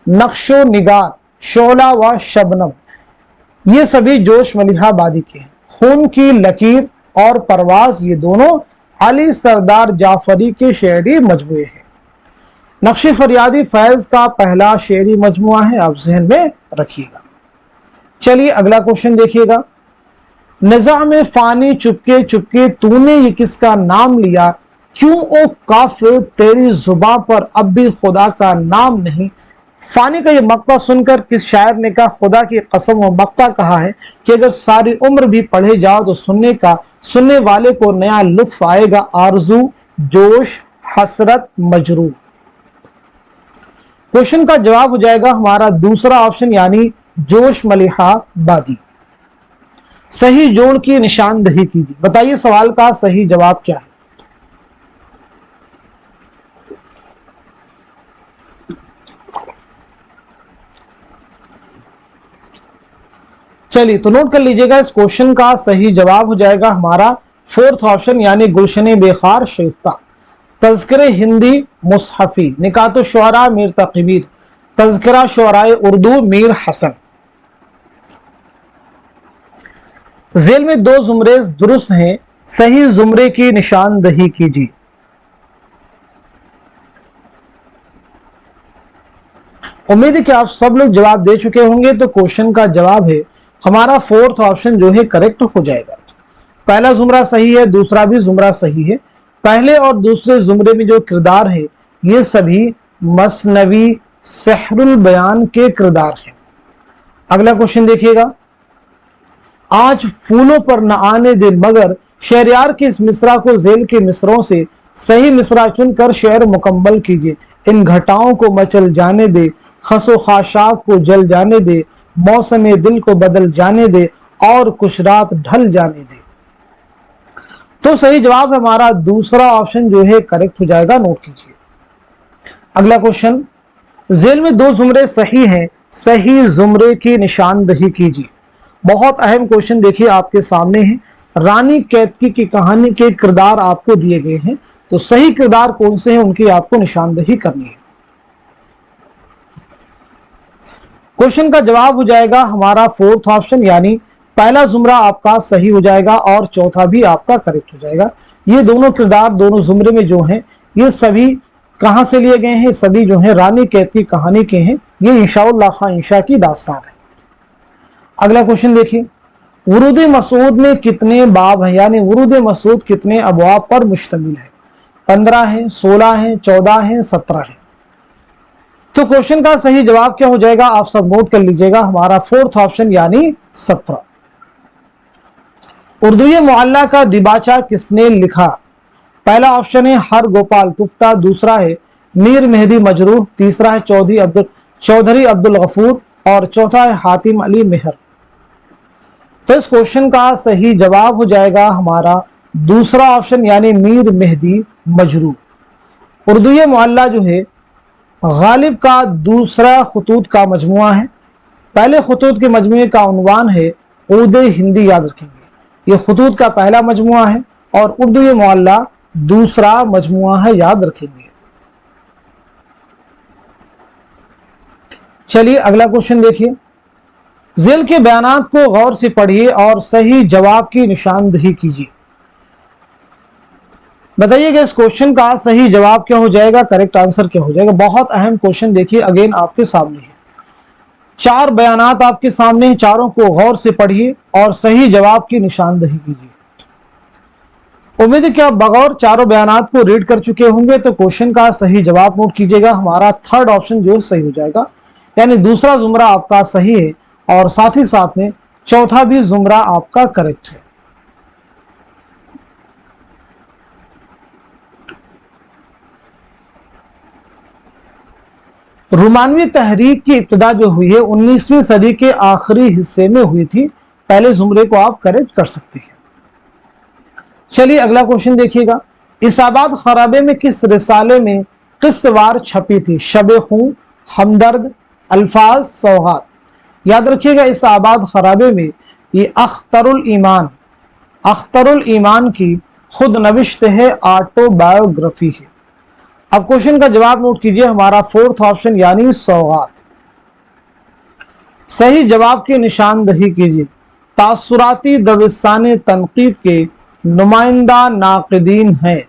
नक्शो निगार, शोला व शबनम, ये सभी जोश मलिहा बादी के हैं। खून की लकीर और परवाज ये दोनों अली सरदार जाफरी के शेरी मजमूए हैं। नक्श फरियादी फैज का पहला शेरी मजमुआ है, आप जहन में रखिएगा। चलिए अगला क्वेश्चन देखिएगा। नज़ा में फानी चुपके चुपके तूने ये किसका नाम लिया, क्यों ओ काफिर तेरी जुबां पर अब भी खुदा का नाम नहीं। फानी का ये मक्ता सुनकर किस शायर ने कहा, खुदा की कसम वो मक्ता कहा है कि अगर सारी उम्र भी पढ़े जाओ तो सुनने वाले को नया लुत्फ आएगा। आरजू, जोश, हसरत, मजरूर। क्वेश्चन का जवाब हो जाएगा हमारा दूसरा ऑप्शन, यानी जोश मलिहा बादी। सही जोड़ की निशानदही कीजिए। बताइए सवाल का सही जवाब क्या है? चलिए तो नोट कर लीजिएगा, इस क्वेश्चन का सही जवाब हो जाएगा हमारा फोर्थ ऑप्शन, यानी गुलशन बेखार शिफ्ता। तज़किरे हिंदी मुसहफी, निकातो शुअरा मीर तक़ीमीर, तज़किरा शुअराए उर्दू मीर हसन। जेल में दो जुमरे दुरुस्त हैं, सही जुमरे की निशानदही कीजिए। उम्मीद है कि आप सब लोग जवाब दे चुके होंगे, तो क्वेश्चन का जवाब है हमारा फोर्थ ऑप्शन जो है करेक्ट हो जाएगा। पहला जुमरा सही है, दूसरा भी जुमरा सही है। पहले और दूसरे जुमरे में जो किरदार है ये सभी मसनवी सहरुल बयान के किरदार हैं। अगला क्वेश्चन देखिएगा। आज फूलों पर न आने दे मगर, शहरयार के इस मिसरा को जेल के मिसरों से सही मिसरा चुनकर शेर मुकम्मल कीजिए। इन घटाओं को मचल जाने दे, खसो खाशाक को जल जाने दे, मौसम दिल को बदल जाने दे और कुछ रात ढल जाने दे। तो सही जवाब हमारा दूसरा ऑप्शन जो है करेक्ट हो जाएगा। नोट कीजिए। अगला क्वेश्चन। जेल में दो जुमरे सही हैं, सही जुमरे की निशानदही कीजिए। बहुत अहम क्वेश्चन देखिए आपके सामने है। रानी कैतकी की कहानी के किरदार आपको दिए गए हैं, तो सही किरदार कौन से हैं उनकी आपको निशानदही करनी है। क्वेश्चन का जवाब हो जाएगा हमारा फोर्थ ऑप्शन, यानी पहला जुमरा आपका सही हो जाएगा और चौथा भी आपका करेक्ट हो जाएगा। ये दोनों किरदार दोनों जुमरे में जो हैं ये सभी कहां से लिए गए हैं? सभी जो है रानी कैतकी कहानी के हैं। ये इंशाउल्लाह खां इंशा की दास्तान है। अगला क्वेश्चन देखिए। वुरूद मसूद में कितने बाब हैं, यानी वुरूद मसूद कितने अबवाब पर मुश्तमिल है? 15 है, 16 है, 14 है, 17 है। तो क्वेश्चन का सही जवाब क्या हो जाएगा? आप सब नोट कर लीजिएगा, हमारा फोर्थ ऑप्शन यानी 17। उर्दू मुअल्ला का दिबाचा किसने लिखा? पहला ऑप्शन है हर गोपाल तुफ्ता, दूसरा है मीर मेहदी मजरूह, तीसरा है चौधरी अब्दुल गफूर और चौथा है हातिम अली मेहर। तो इस क्वेश्चन का सही जवाब हो जाएगा हमारा दूसरा ऑप्शन, यानी मीर मेहदी मजरूह। उर्दू मुअल्ला जो है गालिब का दूसरा खतूत का मजमुआ है। पहले खतूत के मजमूए का उन्वान है उर्द हिंदी, याद रखेंगे। ये खतूत का पहला मजमुआ है और उर्दू मुअल्ला दूसरा मजमुआ है, याद रखेंगे। चलिए अगला क्वेश्चन देखिए। ज़ेल के बयानात को गौर से पढ़िए और सही जवाब की निशानदही कीजिए। बताइएगा इस क्वेश्चन का सही जवाब क्या हो जाएगा, करेक्ट आंसर क्या हो जाएगा। बहुत अहम क्वेश्चन देखिए, अगेन आपके सामने है। 4 बयानात आपके सामने हैं, चारों को गौर से पढ़िए और सही जवाब की निशानदही कीजिए। उम्मीद है कि आप बगौर चारों बयानात को रीड कर चुके होंगे। तो क्वेश्चन का सही जवाब नोट कीजिएगा। हमारा थर्ड ऑप्शन जो सही हो जाएगा, यानी दूसरा जुमरा आपका सही है और साथ ही साथ में चौथा भी जुमरा आपका करेक्ट है। रोमानवी तहरीक की इब्तिदा जो हुई है 19वीं सदी के आखिरी हिस्से में हुई थी। पहले जुमरे को आप करेक्ट कर सकते हैं। चलिए अगला क्वेश्चन देखिएगा। इसाबाद खराबे में किस रिसाले में किस्तवार छपी थी? शब खूं, हमदर्द, अल्फाज, सौगात। याद रखिएगा इस आबाद खराबे में ये अख्तरुल ईमान की खुद नविश्त है, ऑटोबायोग्राफी है। अब क्वेश्चन का जवाब नोट कीजिए। हमारा फोर्थ ऑप्शन यानी सौगात। सही जवाब की निशानदही कीजिए। तासुराती दबिस्तान तनकीद के नुमाइंदा नाक़िदीन हैं।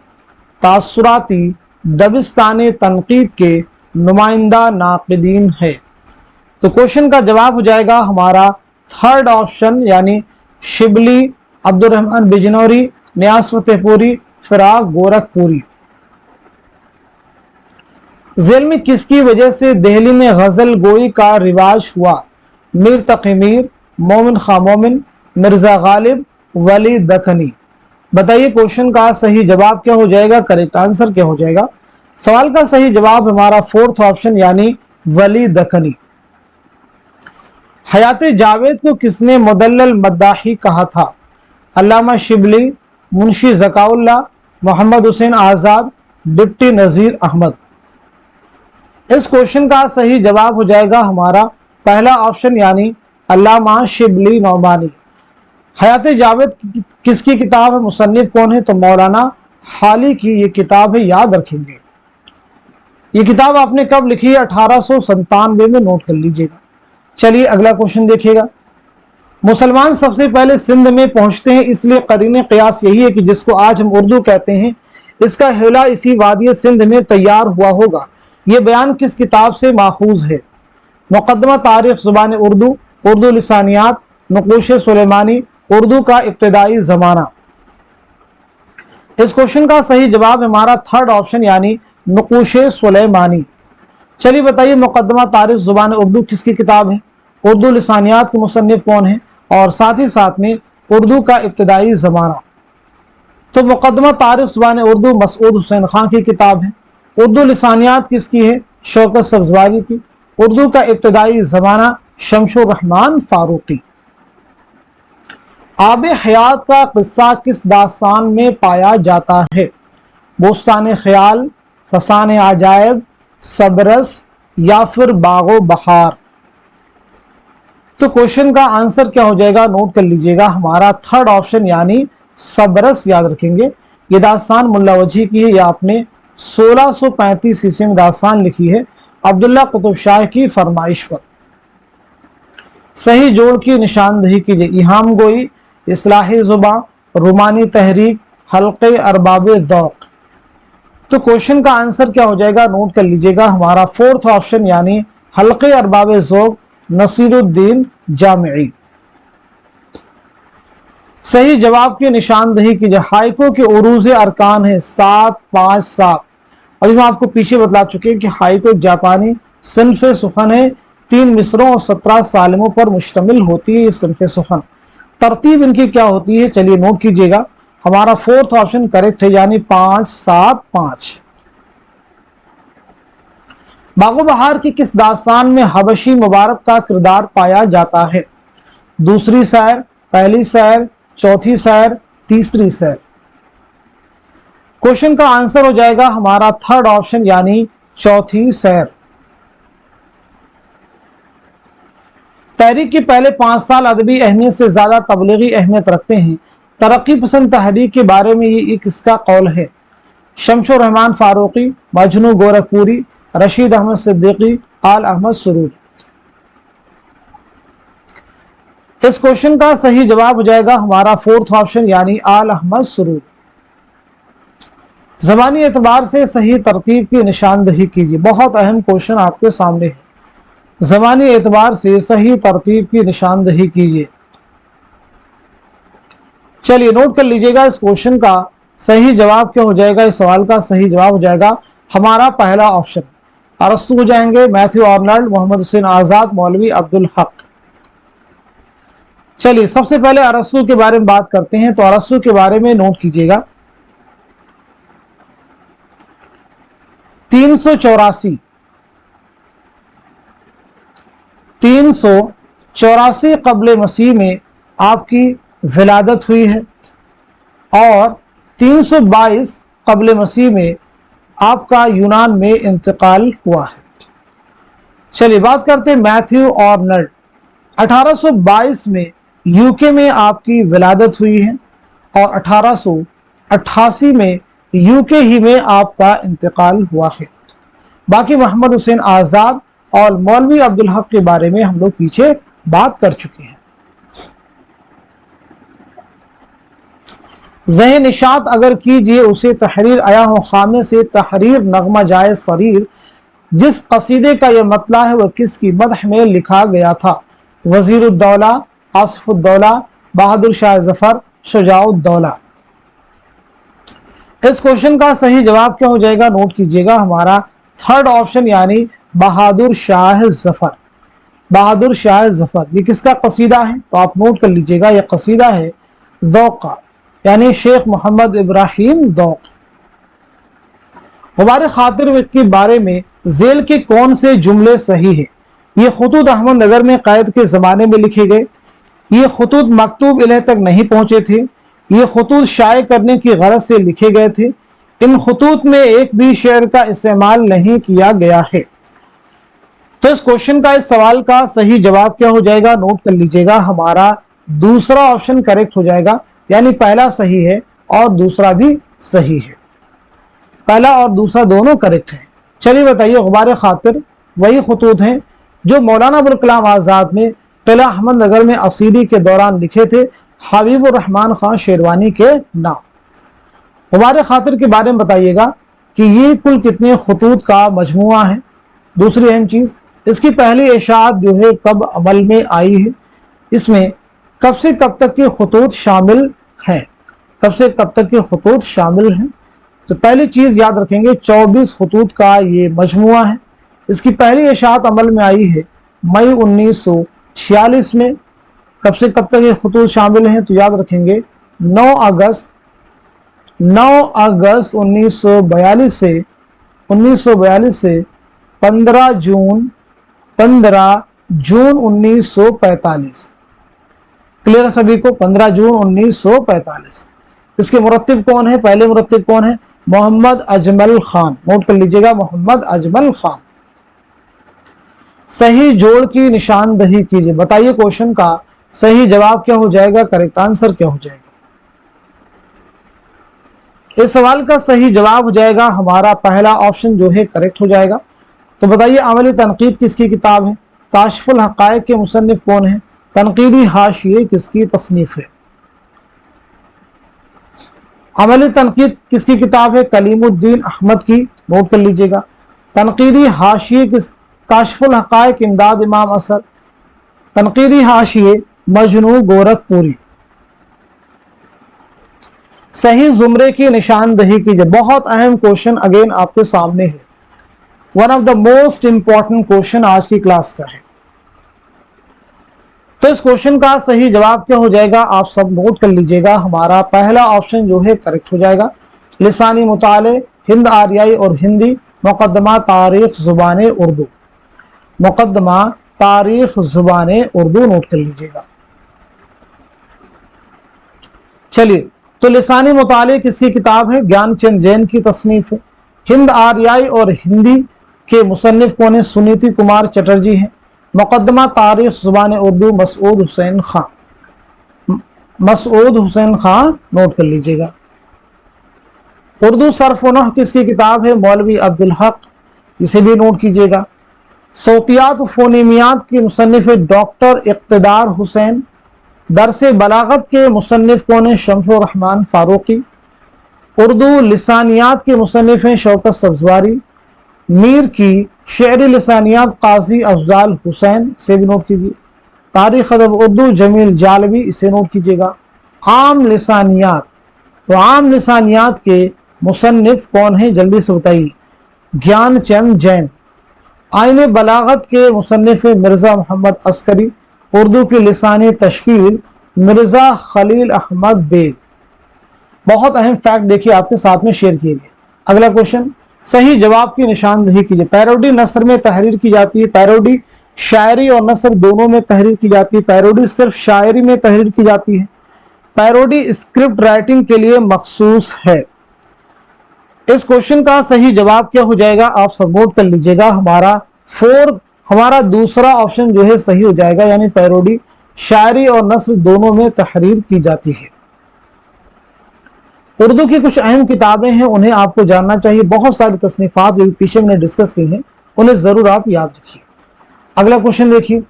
तासुराती दबिस्तान तनकीद के नुमाइंदा नाक़िदीन है। तो क्वेश्चन का जवाब हो जाएगा हमारा थर्ड ऑप्शन यानी शिबली, अब्दुर्रहमान बिजनौरी, नियाज फतेहपुरी, फिराक गोरखपुरी। ज़ेल में किसकी वजह से दिल्ली में गजल गोई का रिवाज हुआ? मीर तकी मीर, मोमिन खां मोमिन, मिर्जा गालिब, वली दखनी। बताइए क्वेश्चन का सही जवाब क्या हो जाएगा, करेक्ट आंसर क्या हो जाएगा। सवाल का सही जवाब हमारा फोर्थ ऑप्शन यानी वली दखनी। हयात जावेद को किसने मुदल्लल मद्दाही कहा था? अल्लामा शिबली, मुंशी ज़काउल्लाह, मोहम्मद हुसैन आज़ाद, डिप्टी नज़ीर अहमद। इस क्वेश्चन का सही जवाब हो जाएगा हमारा पहला ऑप्शन यानी अल्लामा शिबली नौमानी। हयात जावेद किसकी किताब है, मुसन्निफ कौन है? तो मौलाना हाली की ये किताब है, याद रखेंगे। ये किताब आपने कब लिखी है? 1897 में, नोट कर लीजिएगा। चलिए अगला क्वेश्चन देखिएगा। मुसलमान सबसे पहले सिंध में पहुंचते हैं, इसलिए करीने क़ियास यही है कि जिसको आज हम उर्दू कहते हैं इसका हिला इसी वादी सिंध में तैयार हुआ होगा। ये बयान किस किताब से माखूज है? मुक़द्दमा तारीख़ ज़ुबान उर्दू, उर्दू लिसानियात, नक़ूश सुलेमानी, उर्दू का इब्तिदाई ज़माना। इस क्वेश्चन का सही जवाब हमारा थर्ड ऑप्शन यानी नक़ूश सुलेमानी। चलिए बताइए मुक़द्दमा तारीख़ ज़ुबान उर्दू किसकी किताब है? उर्दू लिसानियात के मुसन्निफ कौन है? और साथ ही साथ में उर्दू का इब्तिदाई ज़माना। तो मुक़द्दमा तारीख़ ज़ुबान उर्दू मसूद हुसैन खां की किताब है। उर्दू लिसानियात किसकी है? शौकत सब्ज़वारी की। उर्दू का इब्तिदाई ज़माना शमशुर रहमान फारूकी। आब हयात का किस्सा किस दास्तान में पाया जाता है? बोस्तान ख्याल, फसान अजायब, सबरस या फिर बागो बहार। तो क्वेश्चन का आंसर क्या हो जाएगा, नोट कर लीजिएगा। हमारा थर्ड ऑप्शन यानी सबरस, याद रखेंगे। ये दास्तान मुल्ला वजी की है। ये आपने 1635 ईस्वी में दास्तान लिखी है अब्दुल्ला कुतुब शाह की फरमाइश पर। सही जोड़ की निशानदही कीजिए। इहाम गोई, इस्लाही ज़ुबां, रोमानी तहरीक, हल्के अरबाब ज़ौक़। तो क्वेश्चन का आंसर क्या हो जाएगा, नोट कर लीजिएगा। हमारा फोर्थ ऑप्शन यानी हल्के अरबाब ज़ौक़ नसीरुद्दीन जामिई। सही जवाब की निशानदही कीजिए। हाइको के उरूज अरकान है 7, 5, 7। अभी मैं आपको पीछे बता चुके हैं कि हाइको जापानी सिन्फ सुखन है। 3 मिसरों और 17 सालिमों पर मुश्तमिल होती है ये सिन्फ सुखन। तरतीब इनकी क्या होती है, चलिए नोट कीजिएगा। हमारा फोर्थ ऑप्शन करेक्ट है यानी 5, 7, 5। बागो बहार की किस दास्तान में हबशी मुबारक का किरदार पाया जाता है? दूसरी सैर, पहली सैर, चौथी सैर, तीसरी सैर। क्वेश्चन का आंसर हो जाएगा हमारा थर्ड ऑप्शन यानी चौथी सैर। तहरीक के पहले 5 साल अदबी अहमियत से ज़्यादा तबलीगी अहमियत रखते हैं। तरक्की पसंद तहरीक के बारे में ये किसका कौल है? शमशुर रहमान फारूकी, मजनू गोरखपुरी, रशीद अहमद सिद्दीकी, आल अहमद सुरूरी। इस क्वेश्चन का सही जवाब हो जाएगा हमारा फोर्थ ऑप्शन यानी आल अहमद सुरूरी। ज़बानी एतबार से सही तरतीब की निशानदही कीजिए। बहुत अहम क्वेश्चन आपके सामने है। ज़बानी एतबार से सही तरतीब की निशानदही कीजिए। चलिए नोट कर लीजिएगा, इस क्वेश्चन का सही जवाब क्या हो जाएगा? इस सवाल का सही जवाब हो जाएगा हमारा पहला ऑप्शन। अरस्तु हो जाएंगे, मैथ्यू आर्नल्ड, मोहम्मद हुसैन आज़ाद, मौलवी अब्दुल हक। चलिए सबसे पहले अरस्तु के बारे में बात करते हैं। तो अरस्तु के बारे में नोट कीजिएगा 384 कब्ल मसीह में आपकी विलादत हुई है और 322 कब्ल मसीह में आपका यूनान में इंतकाल हुआ है। चलिए बात करते हैं मैथ्यू आर्नल्ड। 1822 में यूके में आपकी विलादत हुई है और 1888 में यूके ही में आपका इंतकाल हुआ है। बाकी मोहम्मद हुसैन आज़ाद और मौलवी अब्दुल हक के बारे में हम लोग पीछे बात कर चुके हैं। ज़हन निशात अगर कीजिए उसे तहरीर आया हो खामे से तहरीर नगमा जाए सरीर। जिस कसीदे का यह मतला है वह किसकी मदह में लिखा गया था? वज़ीरुद्दौला, आसिफुद्दौला, बहादुर शाह जफर, शुजाउद्दौला। इस क्वेश्चन का सही जवाब क्या हो जाएगा? नोट कीजिएगा हमारा थर्ड ऑप्शन यानी बहादुर शाह जफर। बहादुर शाह जफर ये किसका कसीदा है? तो आप नोट कर लीजिएगा, यह कसीदा है ज़ौक़ का यानी शेख मोहम्मद इब्राहिम ज़ौक़। हमारे खातिर के बारे में जेल के कौन से जुमले सही है? ये खुतूत अहमदनगर में कैद के ज़माने में लिखे गए। ये खुतूत मकतूब इलह तक नहीं पहुँचे थे। ये खुतूत शाये करने की गरज से लिखे गए थे। इन खुतूत में एक भी शेर का इस्तेमाल नहीं किया गया है। तो इस क्वेश्चन का, इस सवाल का सही जवाब क्या हो जाएगा? नोट कर लीजिएगा हमारा दूसरा ऑप्शन करेक्ट हो जाएगा, यानी पहला सही है और दूसरा भी सही है। पहला और दूसरा दोनों करेक्ट है। चलिए बताइए, गुबार खातिर वही खुतूत हैं जो मौलाना अबुल कलाम आज़ाद ने किला अहमदनगर में असीरी के दौरान लिखे थे हबीबुर रहमान खान शेरवानी के नाम। गुबार खातिर के बारे में बताइएगा कि ये कुल कितने खुतूत का मजमुआ है। दूसरी अहम चीज़, इसकी पहली इशाअत जो है कब अमल में आई है? इसमें कब से कब तक के खुतूत शामिल हैं? कब से कब तक के खुतूत शामिल हैं? तो पहली चीज़ याद रखेंगे 24 खुतूत का ये मजमुआ है। इसकी पहली इशाअत अमल में आई है मई 1946 में। कब से कब तक ये खुतूत शामिल हैं? तो याद रखेंगे 9 अगस्त 1942 से 15 जून 1945। क्लियर है सभी को? 15 जून 1945। इसके मुरत्तिब कौन है? पहले मुरत्तिब कौन है? मोहम्मद अजमल खान। नोट कर लीजिएगा, मोहम्मद अजमल खान। सही जोड़ की निशानदही कीजिए। बताइए क्वेश्चन का सही जवाब क्या हो जाएगा? करेक्ट आंसर क्या हो जाएगा? इस सवाल का सही जवाब हो जाएगा हमारा पहला ऑप्शन जो है करेक्ट हो जाएगा। तो बताइए अमली तनकीद किसकी किताब है? काशिफुल हक़ाइक़ के मुसन्निफ कौन है? तनकीदी हाशिये किसकी तसनीफ है? अमली तनकीद किसकी किताब है? कलीमुद्दीन अहमद की। नोट कर लीजिएगा। तनकीदी हाशिये किस? काशिफुल हक़ाइक़ इमदाद इमाम असद। तनकीदी हाशिये मजनू गोरखपुरी। सही जुमरे की निशानदही कीजिए। बहुत अहम क्वेश्चन अगेन आपके सामने है। One of the most important question आज की क्लास का है। तो इस क्वेश्चन का सही जवाब क्या हो जाएगा? आप सब नोट कर लीजिएगा। हमारा पहला ऑप्शन जो है करेक्ट हो जाएगा। लिसानी मुताले, हिंद आरियाई और हिंदी, मुकद्दमा तारीख ज़ुबान उर्दू। मुकद्दमा तारीख ज़ुबान उर्दू नोट कर लीजिएगा। चलिए, तो लिसानी मुताले किसकी किताब है? ज्ञानचंद जैन की तसनीफ है। हिंद आरियाई और हिंदी के मुसन्निफ कौन है? सुनीति कुमार चटर्जी हैं। मुकदमा तारीख ज़ुबान उर्दू मसूद हुसैन खां, मसूद हुसैन खां नोट कर लीजिएगा। उर्दू सर्फ व नहव किसकी किताब है? मौलवी अब्दुल हक, इसे भी नोट कीजिएगा। सौतियात व फोनीमियात की मुसन्निफ डॉक्टर इक़्तिदार हुसैन। दरस बलागत के मुसन्निफ कौन है? शम्सुर रहमान फारूकी। उर्दू लिसानियात के मुसन्निफ हैं शौकत सब्जवारी। मीर की शेरी लिसानियात काजी अफजाल हुसैन, से भी नोट कीजिए। तारीख अदब उर्दू जमील जालवी, इसे नोट कीजिएगा। आम लिसानियात, तो आम लिसानियात के मुसन्निफ कौन है? जल्दी से बताइए। ज्ञान चंद जैन। आईने बलागत के मुसन्निफ मिर्ज़ा मोहम्मद अस्करी। उर्दू की लिसानी तश्कील मिर्ज़ा खलील अहमद बेग। बहुत अहम फैक्ट देखिए आपके साथ में शेयर किए गए। अगला क्वेश्चन, सही जवाब की निशानदेही कीजिए। पैरोडी नसर में तहरीर की जाती है, पैरोडी शायरी और नसर दोनों में तहरीर की जाती है, पैरोडी सिर्फ शायरी में तहरीर की जाती है, पैरोडी स्क्रिप्ट राइटिंग के लिए मखसूस है। इस क्वेश्चन का सही जवाब क्या हो जाएगा? आप सब नोट कर लीजिएगा। हमारा दूसरा ऑप्शन जो है सही हो जाएगा, यानी पैरोडी शायरी और नस्र दोनों में तहरीर की जाती है। उर्दू की कुछ अहम किताबें हैं, उन्हें आपको जानना चाहिए। बहुत सारी तसनीफात जो पीछे मैंने डिस्कस की हैं, उन्हें जरूर आप याद रखिए। अगला क्वेश्चन देखिए,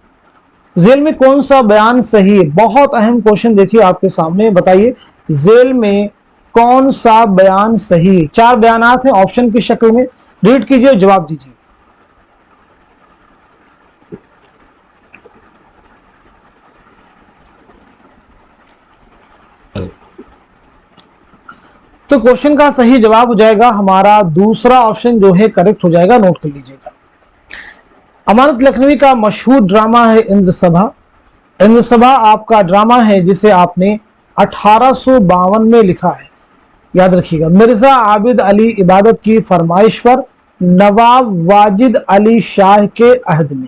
जेल में कौन सा बयान सही है? बहुत अहम क्वेश्चन देखिए आपके सामने, बताइए जेल में कौन सा बयान सही है? 4 बयानात हैं ऑप्शन की शक्ल में, रीड कीजिए, जवाब दीजिए। तो क्वेश्चन का सही जवाब हो जाएगा हमारा दूसरा ऑप्शन जो है करेक्ट हो जाएगा, नोट कर लीजिएगा। अमानत लखनवी का मशहूर ड्रामा है इंद्रसभा। इंद्रसभा आपका ड्रामा है जिसे आपने 1852 में लिखा है, याद रखिएगा। मिर्जा आबिद अली इबादत की फरमाइश पर नवाब वाजिद अली शाह के अहद में,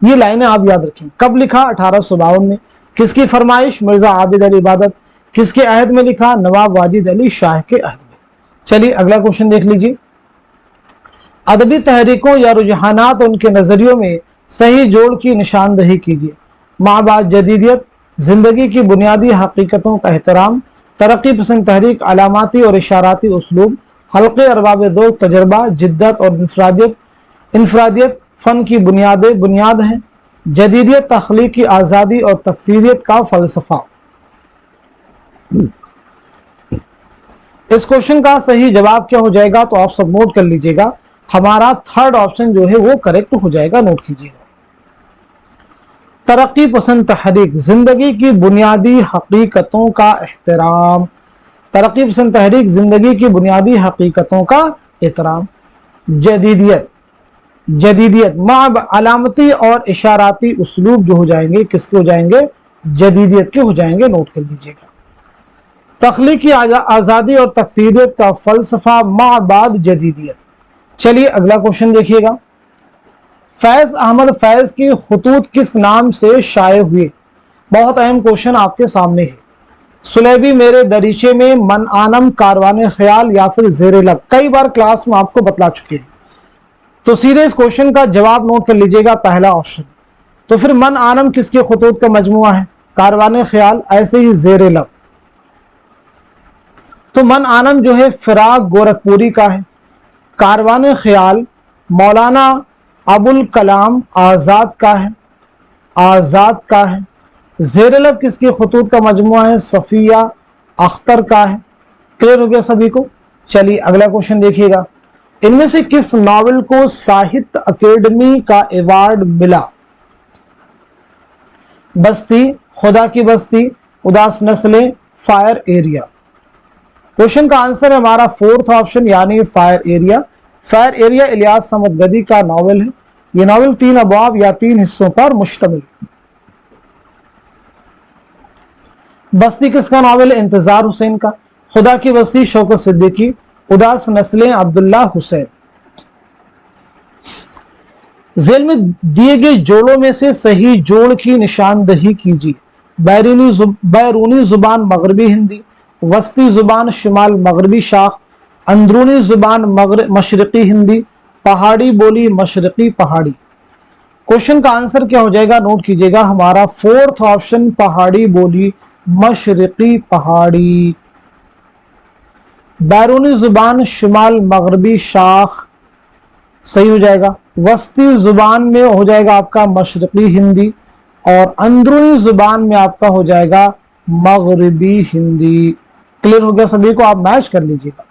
ये लाइनें आप याद रखें। कब लिखा? 1852 में। किसकी फरमाइश? मिर्जा आबिद अली इबादत। किसके अहद में लिखा? नवाब वाजिद अली शाह के अहद में। चलिए अगला क्वेश्चन देख लीजिए। अदबी तहरीकों या रुझानात उनके नजरियों में सही जोड़ की निशानदेही कीजिए। माबाद जदीदियत, जिंदगी की बुनियादी हकीकतों का एहतराम, तरक्की पसंद तहरीक, अलामाती और इशाराती उसलूब, हल्के अरबाब दो, तजर्बा, जिद्दत और इंफरादियत। इंफरादियत फन की बुनियाद हैं। जदीदियत तख्लीक की आज़ादी और तफसीरियत का फलसफा। इस क्वेश्चन का सही जवाब क्या हो जाएगा? तो आप सब नोट कर लीजिएगा, हमारा थर्ड ऑप्शन जो है वो करेक्ट हो जाएगा, नोट कीजिएगा। तरक्की पसंद तहरीक, जिंदगी की बुनियादी हकीकतों का एहतराम। तरक्की पसंद तहरीक, जिंदगी की बुनियादी हकीकतों का एहतराम। जदीदियत, जदीदियत माब अलामती और इशाराती उसलूब जो हो जाएंगे, किसके हो जाएंगे? जदीदियत के हो जाएंगे, नोट कर लीजिएगा। तख्लीकी आज़ादी और तफसीरियत का फलसफा माबाद जदीदियत। चलिए अगला क्वेश्चन देखिएगा। फैज अहमद फैज की खुतूत किस नाम से शाये हुए? बहुत अहम क्वेश्चन आपके सामने है। सुलेबी मेरे दरीचे में, मन आनम, कारवाने ख्याल या फिर जेरे लब। कई बार क्लास में आपको बतला चुके हैं, तो सीधे इस क्वेश्चन का जवाब नोट कर लीजिएगा, पहला ऑप्शन। तो फिर मन आनम किसके खुतूत का मजमुआ है? कारवाने ख्याल, ऐसे ही जेरे लब। तो मन आनम जो है फिराक गोरखपुरी का है, कारवाने ख्याल मौलाना अबुल कलाम आज़ाद का है, आज़ाद का है। ज़ेर लब किसकी खुतूत का मजमुआ है? सफ़िया अख्तर का है। क्लियर हो गया सभी को? चलिए अगला क्वेश्चन देखिएगा। इनमें से किस नावल को साहित्य अकेडमी का अवार्ड मिला? बस्ती, खुदा की बस्ती, उदास नस्लें, फायर एरिया। क्वेश्चन का आंसर है हमारा फोर्थ ऑप्शन, यानी fire area. Fire area Ilyas समदगदी का नावल है। यह नावल 3 अबवाब या 3 हिस्सों पर मुश्तमिल है। बस्ती किसका नावल है? इंतजार हुसैन का। खुदा की बस्ती शौकत सिद्दीकी। उदास नस्लें अब्दुल्ला हुसैन। जेल में दिए गए जोड़ों में से सही जोड़ की निशानदेही कीजिए। बैरूनी जुबान मगरबी हिंदी, वस्ती जुबान शिमाल मगरबी शाख, अंदरूनी जुबान मशरकी हिंदी, पहाड़ी बोली मशरकी पहाड़ी। क्वेश्चन का आंसर क्या हो जाएगा, नोट कीजिएगा हमारा फोर्थ ऑप्शन पहाड़ी बोली, मशरकी पहाड़ी। बैरूनी जुबान शुमाल मगरबी शाख, सही हो जाएगा। वस्ती जुबान में हो जाएगा आपका मशरकी हिंदी, और अंदरूनी जुबान में आपका हो जाएगा मगरबी हिंदी। क्लियर हो गया सभी को, आप मैच कर लीजिएगा।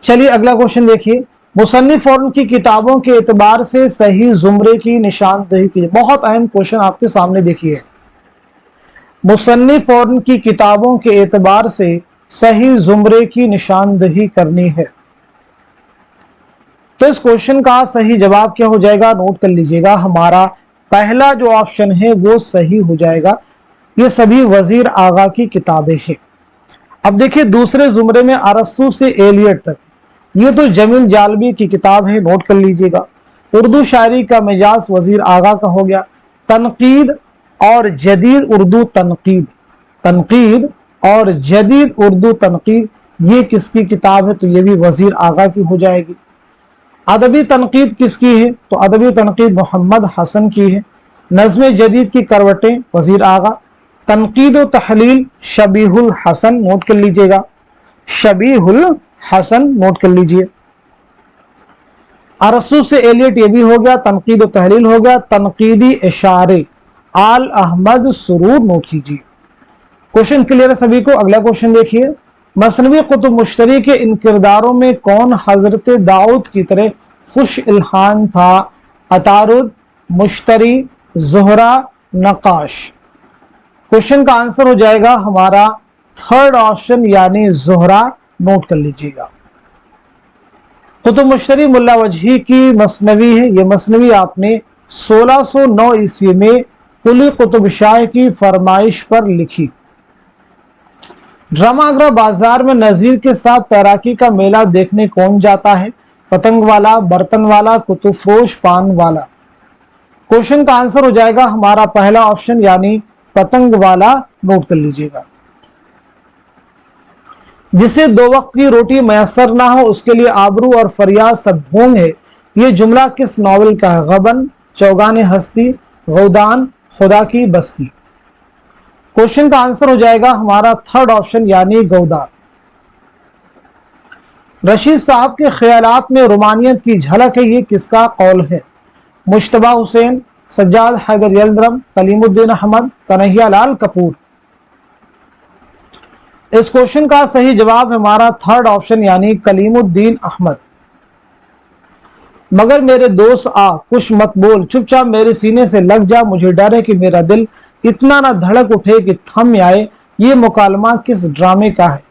चलिए अगला क्वेश्चन देखिए, मुसन्निफ और उनकी किताबों के एतबार से सही जुमरे की निशानदेही कीजिए। बहुत अहम क्वेश्चन आपके सामने देखिए, मुसन्निफ और उनकी किताबों के एतबार से सही जुमरे की निशानदेही करनी है। तो इस क्वेश्चन का सही जवाब क्या हो जाएगा, नोट कर लीजिएगा हमारा पहला जो ऑप्शन है वो सही हो जाएगा। ये सभी वजीर आगा की किताबें हैं। अब देखिए दूसरे जुमरे में अरस्तू से एलियट तक, ये तो जमील जालबी की किताब है, नोट कर लीजिएगा। उर्दू शायरी का मिजाज वजीर आगा का हो गया। तनकीद और जदीद उर्दू तनकीद, तनकीद और जदीद उर्दू तनकीद, ये किसकी किताब है, तो ये भी वजीर आगा की हो जाएगी। अदबी तनकीद किसकी है, तो अदबी तनकीद मोहम्मद हसन की है। नज़्म जदीद की करवटें वजीर आगा। तनकीद व तहलील शबीहुल हसन, नोट कर लीजिएगा, शबीहुल हसन नोट कर लीजिए। अरस्तू से एलियट ये भी हो गया, तनकीद व तहलील हो गया। तनकीदी इशारे आल अहमद सुरूर, नोट कीजिए। क्वेश्चन क्लियर है सभी को। अगला क्वेश्चन देखिए, मसनवी कुतुब मुश्तरी के इन किरदारों में कौन हजरत दाऊद की तरह खुश इल्हान था? अतारुद, मुश्तरी, ज़ुहरा, नकाश। क्वेश्चन का आंसर हो जाएगा हमारा थर्ड ऑप्शन यानी ज़ुहरा, नोट कर लीजिएगा। कुतुब मुश्तरी मुल्ला वजही की मसनवी है। ये मसनवी आपने 1609 ईस्वी में कुली कुतुब शाह की फरमाइश पर लिखी। ड्रामा आगरा बाजार में नजीर के साथ तैराकी का मेला देखने कौन जाता है? पतंग वाला, बर्तन वाला, कुतुब फरोश, पान वाला। क्वेश्चन का आंसर हो जाएगा हमारा पहला ऑप्शन यानी पतंग वाला, नोट कर लीजिएगा। जिसे दो वक्त की रोटी मैसर ना हो उसके लिए आबरू और फरियाद सब ढोंग है, ये जुमला किस नॉवेल का है? गबन, चौगाने हस्ती, गौदान, खुदा की बस्ती। क्वेश्चन का आंसर हो जाएगा हमारा थर्ड ऑप्शन यानी गौदान। रशीद साहब के ख्यालात में रोमानियत की झलक है, ये किसका कौल है? मुश्तबा हुसैन, सज्जाद हैदर यल्दरम, कलीमुद्दीन अहमद, कन्हैया लाल कपूर। इस क्वेश्चन का सही जवाब है हमारा थर्ड ऑप्शन यानी कलीमुद्दीन अहमद। मगर मेरे दोस्त आ कुछ मत बोल, चुपचाप मेरे सीने से लग जा, मुझे डर है कि मेरा दिल इतना ना धड़क उठे कि थम आए। ये मुकालमा किस ड्रामे का है?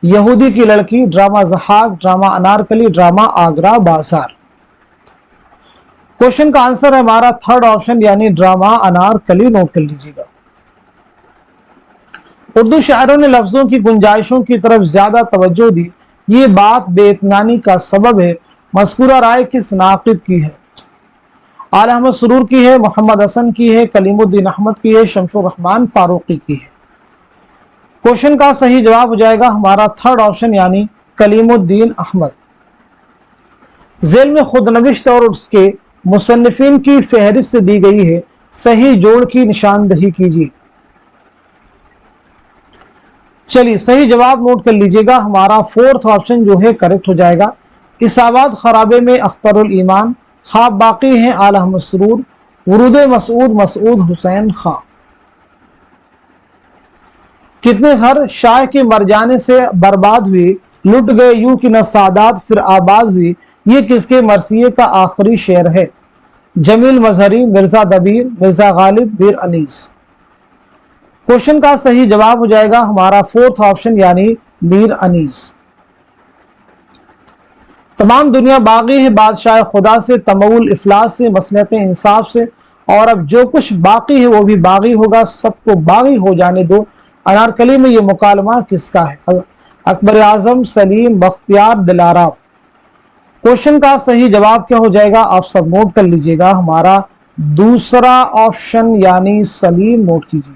यहूदी की लड़की, drama Zahak, drama Anarkali, drama Agra Bazaar. Question का आंसर है हमारा थर्ड ऑप्शन यानी ड्रामा अनारकली, नोट कर लीजिएगा। उर्दू शायरों ने लफ्जों की गुंजाइशों की तरफ ज्यादा तवज्जो दी, ये बात बेइत्मीनानी का सबब है। मज़कूरा राय किस नाक़िद की है? आल अहमद सुरूर की है, मोहम्मद हसन की है, कलीमुद्दीन अहमद की है, शमसुर रहमान फारूकी की है। क्वेश्चन का सही जवाब हो जाएगा हमारा थर्ड ऑप्शन यानी कलीमुद्दीन अहमद। जेल में खुदनविश्त और उसके मुसन्निफिन की फहरिस्त दी गई है, सही जोड़ की निशानदही कीजिए। चलिए सही जवाब नोट कर लीजिएगा, हमारा फोर्थ ऑप्शन जो है करेक्ट हो जाएगा। इसाबाद खराबे में अख्तरुल ईमान, ख्वाब बाकी हैं आल अहमद सुरूर, वुरूद मसूद मसूद हुसैन खां। कितने घर शाह के मर जाने से बर्बाद हुए, लुट गए यूं कि न सादात फिर आबाद हुई, ये किसके मरसिये का आखिरी शेर है? जमील मजहरी, मिर्जा दबीर, मिर्जा गालिब, मीर अनीस। क्वेश्चन का सही जवाब हो जाएगा हमारा फोर्थ ऑप्शन यानी मीर अनीस। तमाम दुनिया बागी है बादशाह खुदा से, तमउल इफलास से, मसलहत इंसाफ से, और अब जो कुछ बाकी है वो भी बागी होगा, सबको बागी हो जाने दो। अनारकली में ये मुकालमा किसका है? अकबर आजम, सलीम, बख्तियार, दिलाराम। क्वेश्चन का सही जवाब क्या हो जाएगा, आप सब नोट कर लीजिएगा, हमारा दूसरा ऑप्शन यानी सलीम, नोट कीजिए।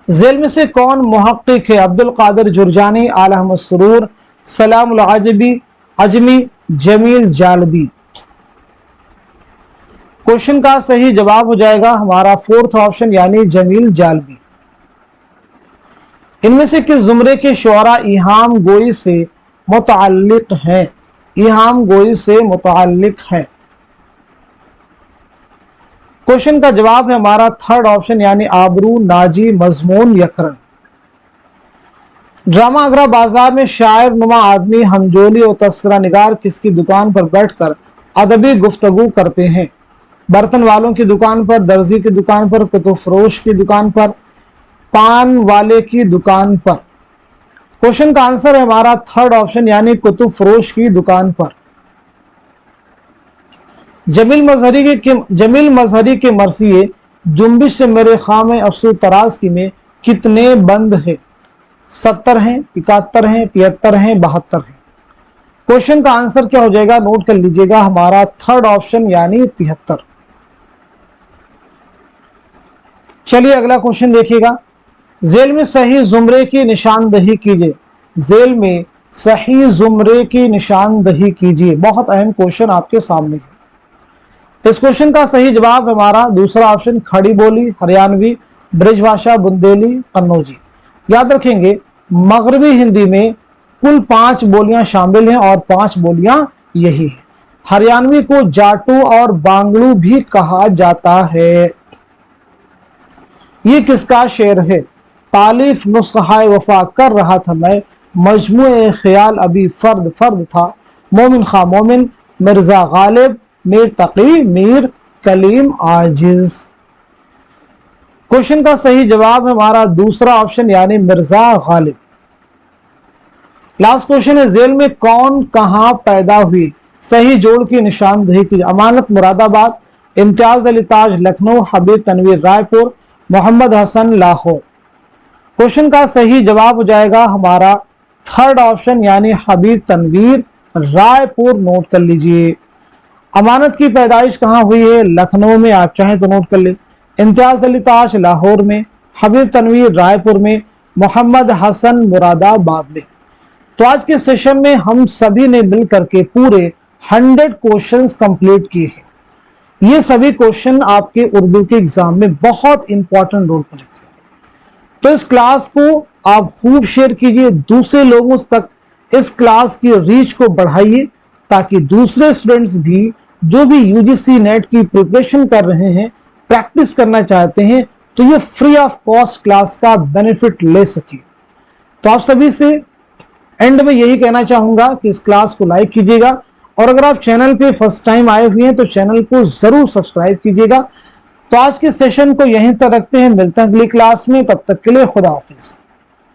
जेल में से कौन मुहक्किक है? अब्दुल कादिर जुरजानी, आल अहमद सुरूर, सलामुल अजमी, जमील जालबी। क्वेश्चन का सही जवाब हो जाएगा हमारा फोर्थ ऑप्शन यानी जमील जालबी। इनमें से किस जुमरे के शुअरा इहाम गोई से मुतअल्लिक हैं? इहाम गोई से मुतअल्लिक हैं। क्वेश्चन का जवाब है हमारा थर्ड ऑप्शन यानी आबरू, नाजी, मजमून, यकरन। ड्रामा आगरा बाजार में शायर नुमा आदमी हमजोली और तस्करा निगार किसकी दुकान पर बैठकर अदबी गुफ्तगू करते हैं? बर्तन वालों की दुकान पर, दर्जी की दुकान पर, कुतुब फरोश की दुकान पर, पान वाले की दुकान पर। क्वेश्चन का आंसर है हमारा थर्ड ऑप्शन यानी कुतुब फरोश की दुकान पर। जमील मजहरी के मरसिए जुम्बिश से मेरे खाम अफसू तराज की में कितने बंद है? 70 हैं, 71 हैं, 73 हैं, 72 हैं। क्वेश्चन का आंसर क्या हो जाएगा? नोट कर लीजिएगा हमारा थर्ड ऑप्शन यानी 73। चलिए अगला क्वेश्चन देखिएगा। जेल में सही जुमरे की निशानदही कीजिए। जेल में सही जुमरे की निशानदही कीजिए। बहुत अहम क्वेश्चन आपके सामने है। इस क्वेश्चन का सही जवाब हमारा दूसरा ऑप्शन खड़ी बोली, हरियाणवी, ब्रजभाषा, बुंदेली, कन्नौजी। याद रखेंगे मगरबी हिंदी में कुल 5 बोलियां शामिल हैं और 5 बोलियां यही है। हरियाणवी को जाटू और बांगड़ू भी कहा जाता है। ये किसका शेर है? तालीफ नुस्ख़ाए वफा कर रहा था मैं, मजमुए ख्याल अभी फर्द फर्द था, मोमिन खा मोमिन, मिर्जा गालिब, मीर तकी, मीर कलीम आजिज। क्वेश्चन का सही जवाब है हमारा दूसरा ऑप्शन यानी मिर्जा गालिब। लास्ट क्वेश्चन है जेल में कौन कहां पैदा हुई? सही जोड़ की निशानदही की। अमानत मुरादाबाद, इम्तियाज अली ताज लखनऊ, हबीब तनवीर रायपुर, मोहम्मद हसन लाहौर। क्वेश्चन का सही जवाब हो जाएगा हमारा थर्ड ऑप्शन यानी हबीब तनवीर रायपुर। नोट कर लीजिए। अमानत की पैदाइश कहां हुई है? लखनऊ में। आप चाहें तो नोट कर ले। इम्तियाज अली ताज लाहौर में, हबीब तनवीर रायपुर में, मोहम्मद हसन मुरादाबाद में। तो आज के सेशन में हम सभी ने मिलकर के पूरे 100 क्वेश्चंस कंप्लीट किए हैं। ये सभी क्वेश्चन आपके उर्दू के एग्जाम में बहुत इंपॉर्टेंट रोल प्ले करते हैं। तो इस क्लास को आप खूब शेयर कीजिए, दूसरे लोगों तक इस क्लास की रीच को बढ़ाइए ताकि दूसरे स्टूडेंट्स भी जो भी यूजीसी नेट की प्रिपरेशन कर रहे हैं, प्रैक्टिस करना चाहते हैं, तो ये फ्री ऑफ कॉस्ट क्लास का बेनिफिट ले सके। तो आप सभी से एंड में यही कहना चाहूंगा कि इस क्लास को लाइक कीजिएगा और अगर आप चैनल पे फर्स्ट टाइम आए हुए हैं तो चैनल को जरूर सब्सक्राइब कीजिएगा। तो आज के सेशन को यहीं तक रखते हैं, मिलते हैं अगली क्लास में, तब तक के लिए खुदा हाफिज।